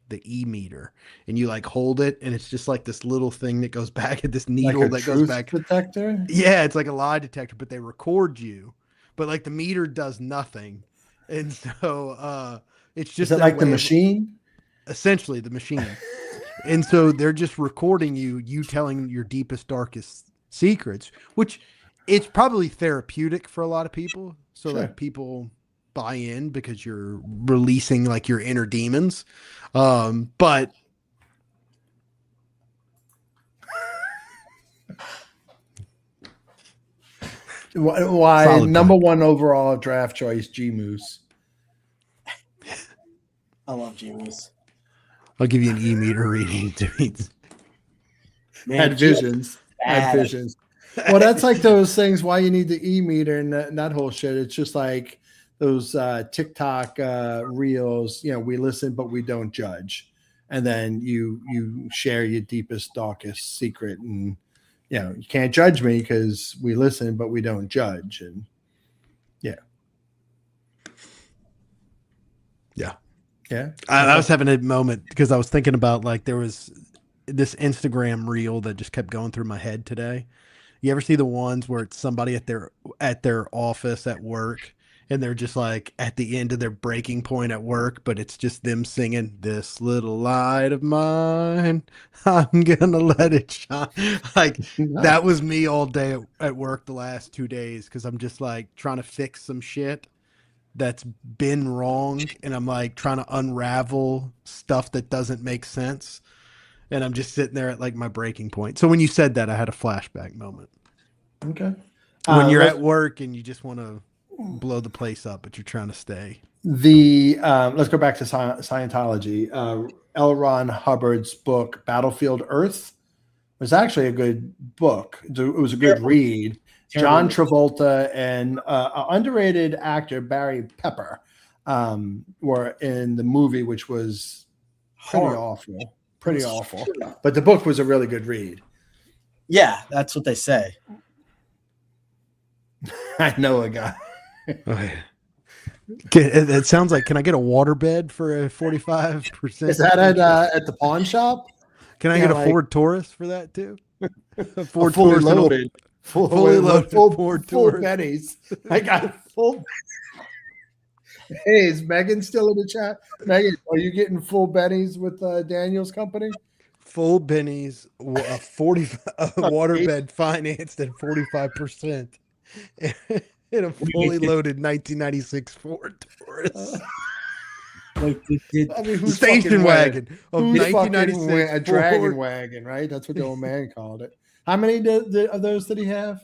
the e-meter and you like hold it and it's just like this little thing that goes back at this needle Like a that goes truth back. detector? Yeah, it's like a lie detector, but they record you. But like the meter does nothing. And so it's just Is it like the machine? Essentially the machine. And so they're just recording you telling your deepest, darkest secrets, which it's probably therapeutic for a lot of people. So Sure. like people buy in because you're releasing like your inner demons. But Why Solid number point. one overall draft choice, G Moose? I love Genius. I'll give you an e-meter reading. Man, Had visions. Had bad. visions. Well, that's like those things. Why you need the e-meter and that whole shit. It's just like those TikTok reels. You know, we listen but we don't judge, and then you share your deepest, darkest secret, and you know you can't judge me because we listen but we don't judge, and yeah. I was having a moment because I was thinking about like there was this Instagram reel that just kept going through my head today. You ever see the ones where it's somebody at their office at work and they're just like at the end of their breaking point at work, but it's just them singing "This Little Light of Mine, I'm gonna let it shine." Like that was me all day at work the last 2 days because I'm just like trying to fix some shit that's been wrong and I'm like trying to unravel stuff that doesn't make sense and I'm just sitting there at like my breaking point. So when you said that, I had a flashback moment. Okay. When you're at work and you just want to blow the place up but you're trying to stay. Let's go back to Scientology. L. Ron Hubbard's book Battlefield Earth was actually a good book. It was a good read. John Travolta and underrated actor Barry Pepper were in the movie, which was pretty awful. But the book was a really good read. Yeah, that's what they say. I know a guy. Okay. It sounds like, can I get a waterbed for a 45%? Is that at the pawn shop? Can I get a Ford Taurus for that too? A Ford fully loaded. Fully loaded full pennies. I got full. Hey, is Megan still in the chat? Megan, are you getting full bennies with Daniel's company? full bennies, a 40 a waterbed financed at 45%, and a fully loaded 1996 Ford Taurus. Like, I mean, who's Station fucking wagon of Who's fucking 1996 a dragon Ford. wagon, right? That's what the old man called it. How many of those did he have?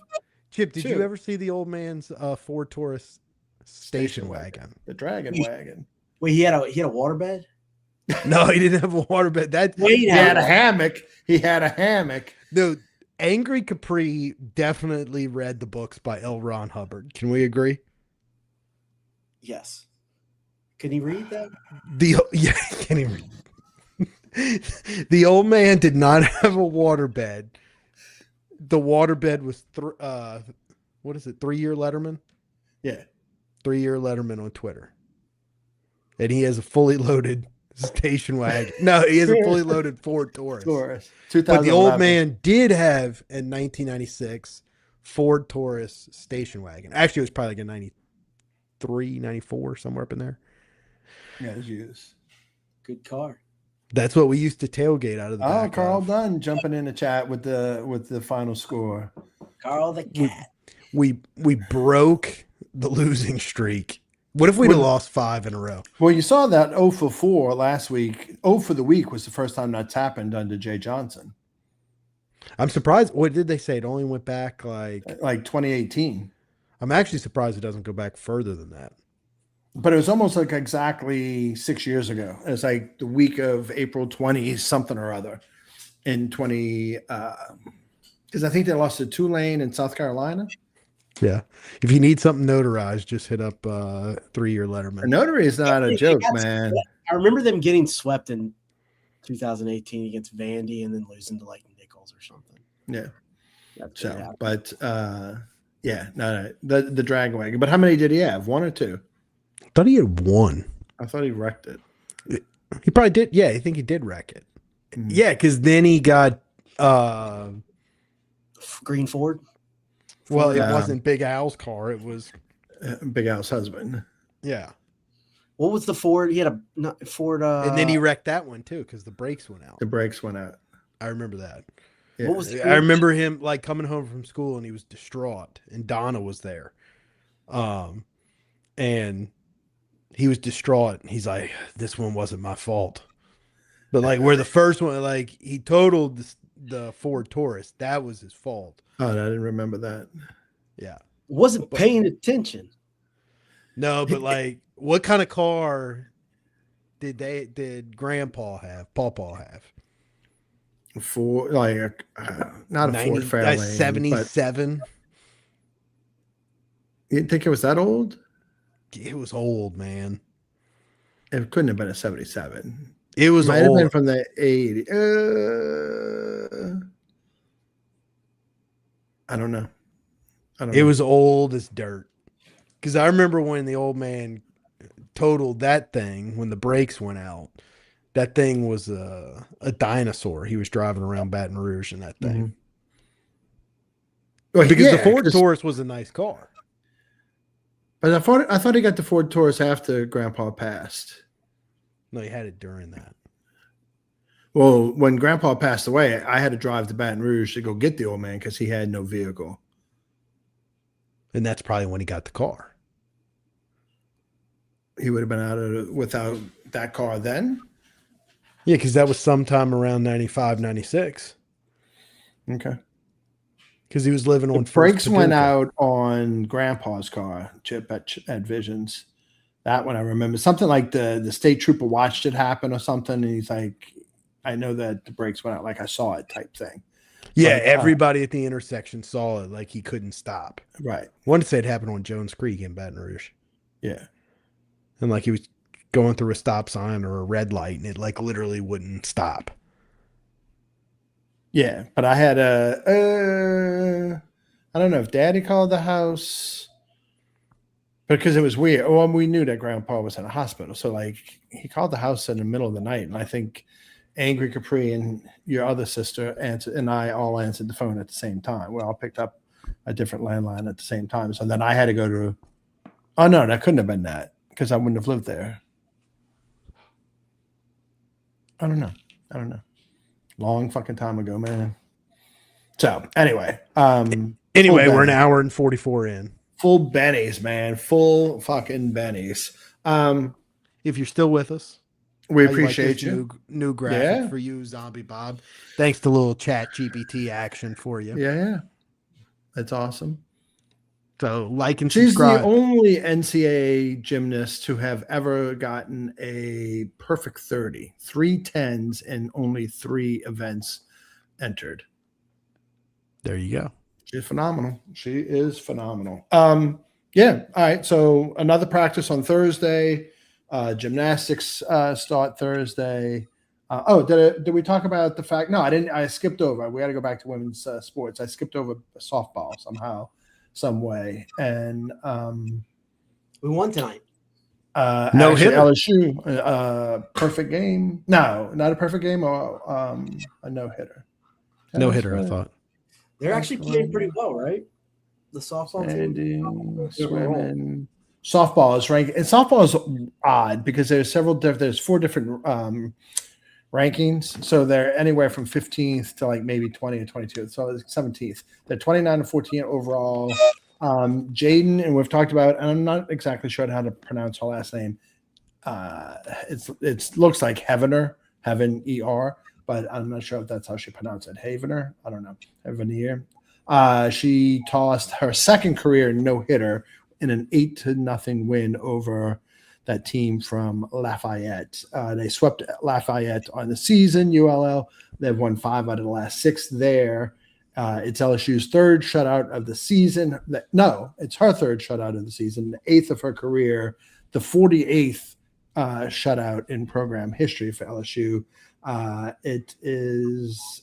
Chip, did 2. you ever see the old man's Ford Taurus station wagon? The dragon wagon. wait, he had a waterbed? No, he didn't have a waterbed. That Wade He had a hammock. He had a hammock. No, Angry Capri definitely read the books by L. Ron Hubbard. Can we agree? Yes. Can he read that? Yeah, can he read? The old man did not have a waterbed. The waterbed was 3-year Letterman? Yeah. 3-year Letterman on Twitter. And he has a fully loaded station wagon. No, he has a fully loaded Ford Taurus. But the old man did have a 1996 Ford Taurus station wagon. Actually, it was probably like a 93, 94, somewhere up in there. Yeah, it was used. Good car. That's what we used to tailgate out of the back. Carl Dunn jumping in the chat with the final score. Carl the cat. We broke the losing streak. What if we'd have lost 5 in a row? Well, you saw that 0 for 4 last week. 0 for the week was the first time that's happened under Jay Johnson. I'm surprised. What did they say? It only went back like 2018. I'm actually surprised it doesn't go back further than that. But it was almost like exactly 6 years ago. It was like the week of April 20 something or other in 20 because I think they lost to Tulane in South Carolina. Yeah. If you need something notarized, just hit up 3-year Letterman. A notary is not a joke, man. I remember them getting swept in 2018 against Vandy and then losing to like Nichols or something. Yeah. Yeah, no, the Dragon Wagon. But how many did he have? 1 or 2? I thought he had 1. I thought he wrecked it. He probably did. Yeah, I think he did wreck it. Mm-hmm. Yeah, because then he got Green Ford. Well, it wasn't Big Al's car. It was Big Al's husband. Yeah. What was the Ford? He had a Ford. And then he wrecked that one too because the brakes went out. The brakes went out. I remember that. Yeah. What was I remember him like coming home from school and he was distraught, and Donna was there, and he was distraught. He's like, "This one wasn't my fault," but like where the first one, like he totaled the Ford Taurus, that was his fault. Oh, I didn't remember that. Yeah, wasn't paying attention. Oh, No, but like, what kind of car did Grandpa have? Pawpaw have? For like not a 90, Ford Fairlane, 77. You didn't think it was that old? It was old, man. It couldn't have been a 77. It was Might old. have been from the 80. I don't know. It was old as dirt. Because I remember when the old man totaled that thing, when the brakes went out, that thing was a dinosaur. He was driving around Baton Rouge in that thing. Mm-hmm. Well, because the Ford Taurus was a nice car. But I thought he got the Ford Taurus after Grandpa passed. No, he had it during that. Well, when Grandpa passed away, I had to drive to Baton Rouge to go get the old man because he had no vehicle. And that's probably when he got the car. He would have been without that car then? Yeah, because that was sometime around 95, 96. Okay. Because he was living on the brakes went out on Grandpa's car, Chip at Visions. That one I remember. Something like the state trooper watched it happen or something, and he's like, I know that the brakes went out like I saw it type thing. Yeah, but, everybody at the intersection saw it like he couldn't stop. Right. I wanted to say it happened on Jones Creek in Baton Rouge. Yeah. And like he was going through a stop sign or a red light, and it like literally wouldn't stop. Yeah, but I had I don't know if Daddy called the house because it was weird. Well, we knew that Grandpa was in a hospital, so like he called the house in the middle of the night, and I think Angry Capri and your other sister answered, and I all answered the phone at the same time. We all picked up a different landline at the same time, so then I had to go to. Oh no, that couldn't have been that because I wouldn't have lived there. I don't know. Long fucking time ago, man. So anyway, we're an hour and 44 in. Full bennies, man. Full fucking bennies. If you're still with us, we appreciate you. New graphic for you, Zombie Bob. Thanks to little Chat GPT action for you. Yeah. That's awesome. So like and She's subscribe. the only NCAA gymnast to have ever gotten a perfect 30, 3 10s, and only 3 events entered. There you go. She's phenomenal. She is phenomenal. Yeah. All right. So another practice on Thursday. Gymnastics start Thursday. Did we talk about the fact? No, I didn't. I skipped over. We got to go back to women's sports. I skipped over softball somehow, some way, and we won tonight. No hitter. LSU, perfect game. No, not a perfect game. Or a no hitter. No hitter. I thought they're actually playing pretty well, right? The softball team. Swimming. Softball is ranked, and softball is odd because there's 4 different rankings. So they're anywhere from 15th to like maybe 20 or 22. So it's 17th. They're 29 and 14 overall. Jaden, and we've talked about, and I'm not exactly sure how to pronounce her last name. It looks like Heavener, Heaven ER, but I'm not sure if that's how she pronounced it. Havener, I don't know. Heavenier. She tossed her second career no-hitter in an 8-0 win over that team from Lafayette. They swept Lafayette on the season, ULL. They've won 5 out of the last 6 there. It's LSU's 3rd shutout of the season. It's her 3rd shutout of the season, the 8th of her career, the 48th shutout in program history for LSU. It is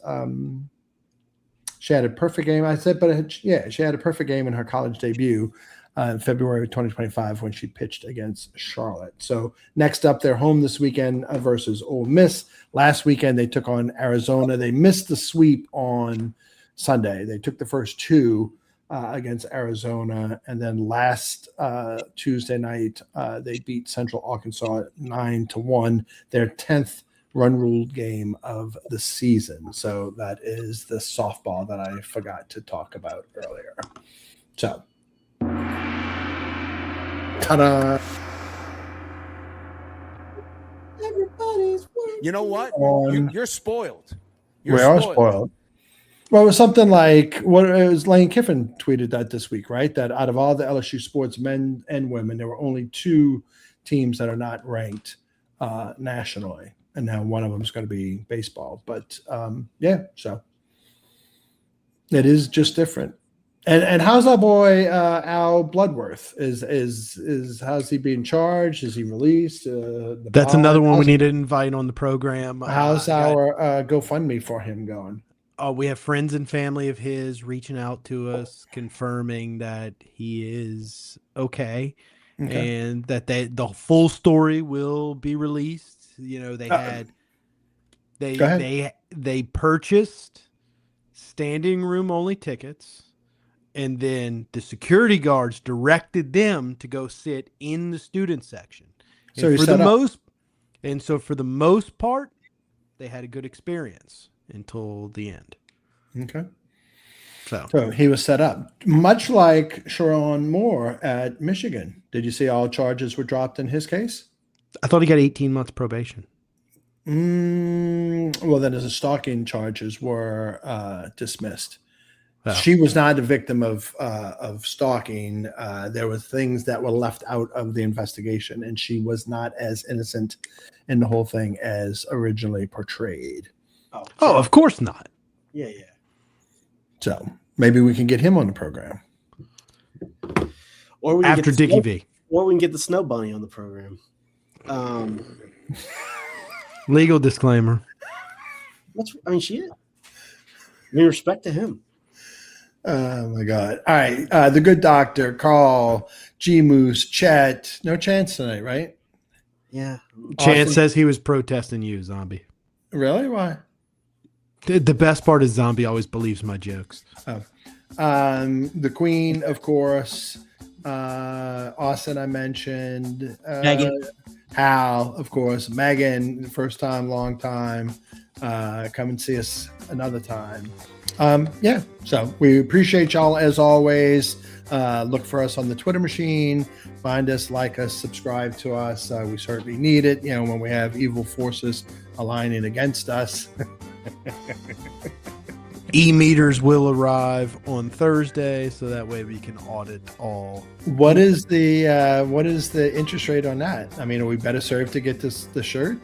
she had a perfect game, I said, but she had a perfect game in her college debut in February of 2025 when she pitched against Charlotte. So next up, they're home this weekend versus Ole Miss. Last weekend, they took on Arizona. They missed the sweep on Sunday. They took the first 2 against Arizona. And then last Tuesday night, they beat Central Arkansas 9-1, their 10th run-ruled game of the season. So that is the softball that I forgot to talk about earlier. So, ta-da! You know what? You're spoiled. We are spoiled. Well, it was something like it was Lane Kiffin tweeted that this week, right? That out of all the LSU sports men and women, there were only 2 teams that are not ranked nationally, and now one of them is going to be baseball. But so it is just different. And how's that boy Al Bloodworth? Is how's he being charged? Is he released? That's another one we need to invite on the program. How's our GoFundMe for him going? We have friends and family of his reaching out to us, confirming that he is okay. And that the full story will be released. You know, they purchased standing room only tickets. And then the security guards directed them to go sit in the student section. So for the most part, they had a good experience until the end. Okay. So he was set up, much like Sharon Moore at Michigan. Did you see all charges were dropped in his case? I thought he got 18 months probation. Well, then his stalking charges were dismissed. Oh. She was not a victim of stalking. There were things that were left out of the investigation, and she was not as innocent in the whole thing as originally portrayed. Oh, of course not. Yeah. So maybe we can get him on the program. Or we after Dickie V. Or we can get the Snow Bunny on the program. Legal disclaimer. She is. Respect to him. Oh my God! All right, the good doctor, Carl, G Moose, Chet. No Chance tonight, right? Yeah. Chance says he was protesting you, Zombie. Really? Why? The best part is Zombie always believes my jokes. Oh. The Queen, of course. Austin, I mentioned. Hal, of course, Megan, first time, long time. Come and see us another time. So we appreciate y'all as always. Look for us on the Twitter machine. Find us, like us, subscribe to us. We certainly need it. When we have evil forces aligning against us. E-meters will arrive on Thursday, so that way we can audit all. What is the interest rate on that? I mean, are we better served to get the shirt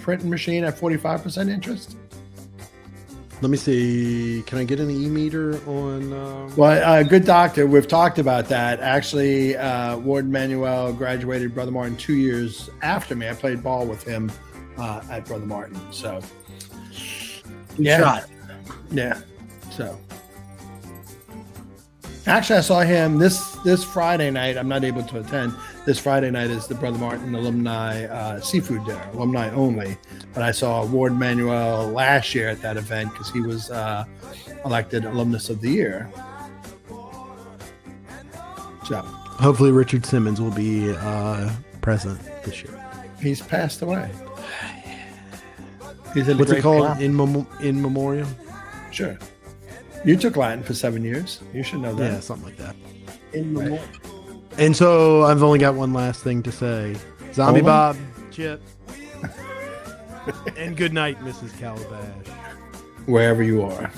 printing machine at 45% interest? Let me see. Can I get an e-meter on? Well, good doctor. We've talked about that. Actually, Ward Manuel graduated Brother Martin 2 years after me. I played ball with him at Brother Martin. So, Shot. Yeah. So, actually, I saw him this Friday night. I'm not able to attend. This Friday night is the Brother Martin alumni seafood dinner, alumni only. But I saw Ward Manuel last year at that event because he was elected alumnus of the year. So, hopefully, Richard Simmons will be present this year. He's passed away. What's it called? In memoriam? Sure. You took Latin for 7 years. You should know that. Yeah, something like that. In memoriam. And so I've only got one last thing to say. Zombie Bob, Chip, and good night, Mrs. Calabash. Wherever you are.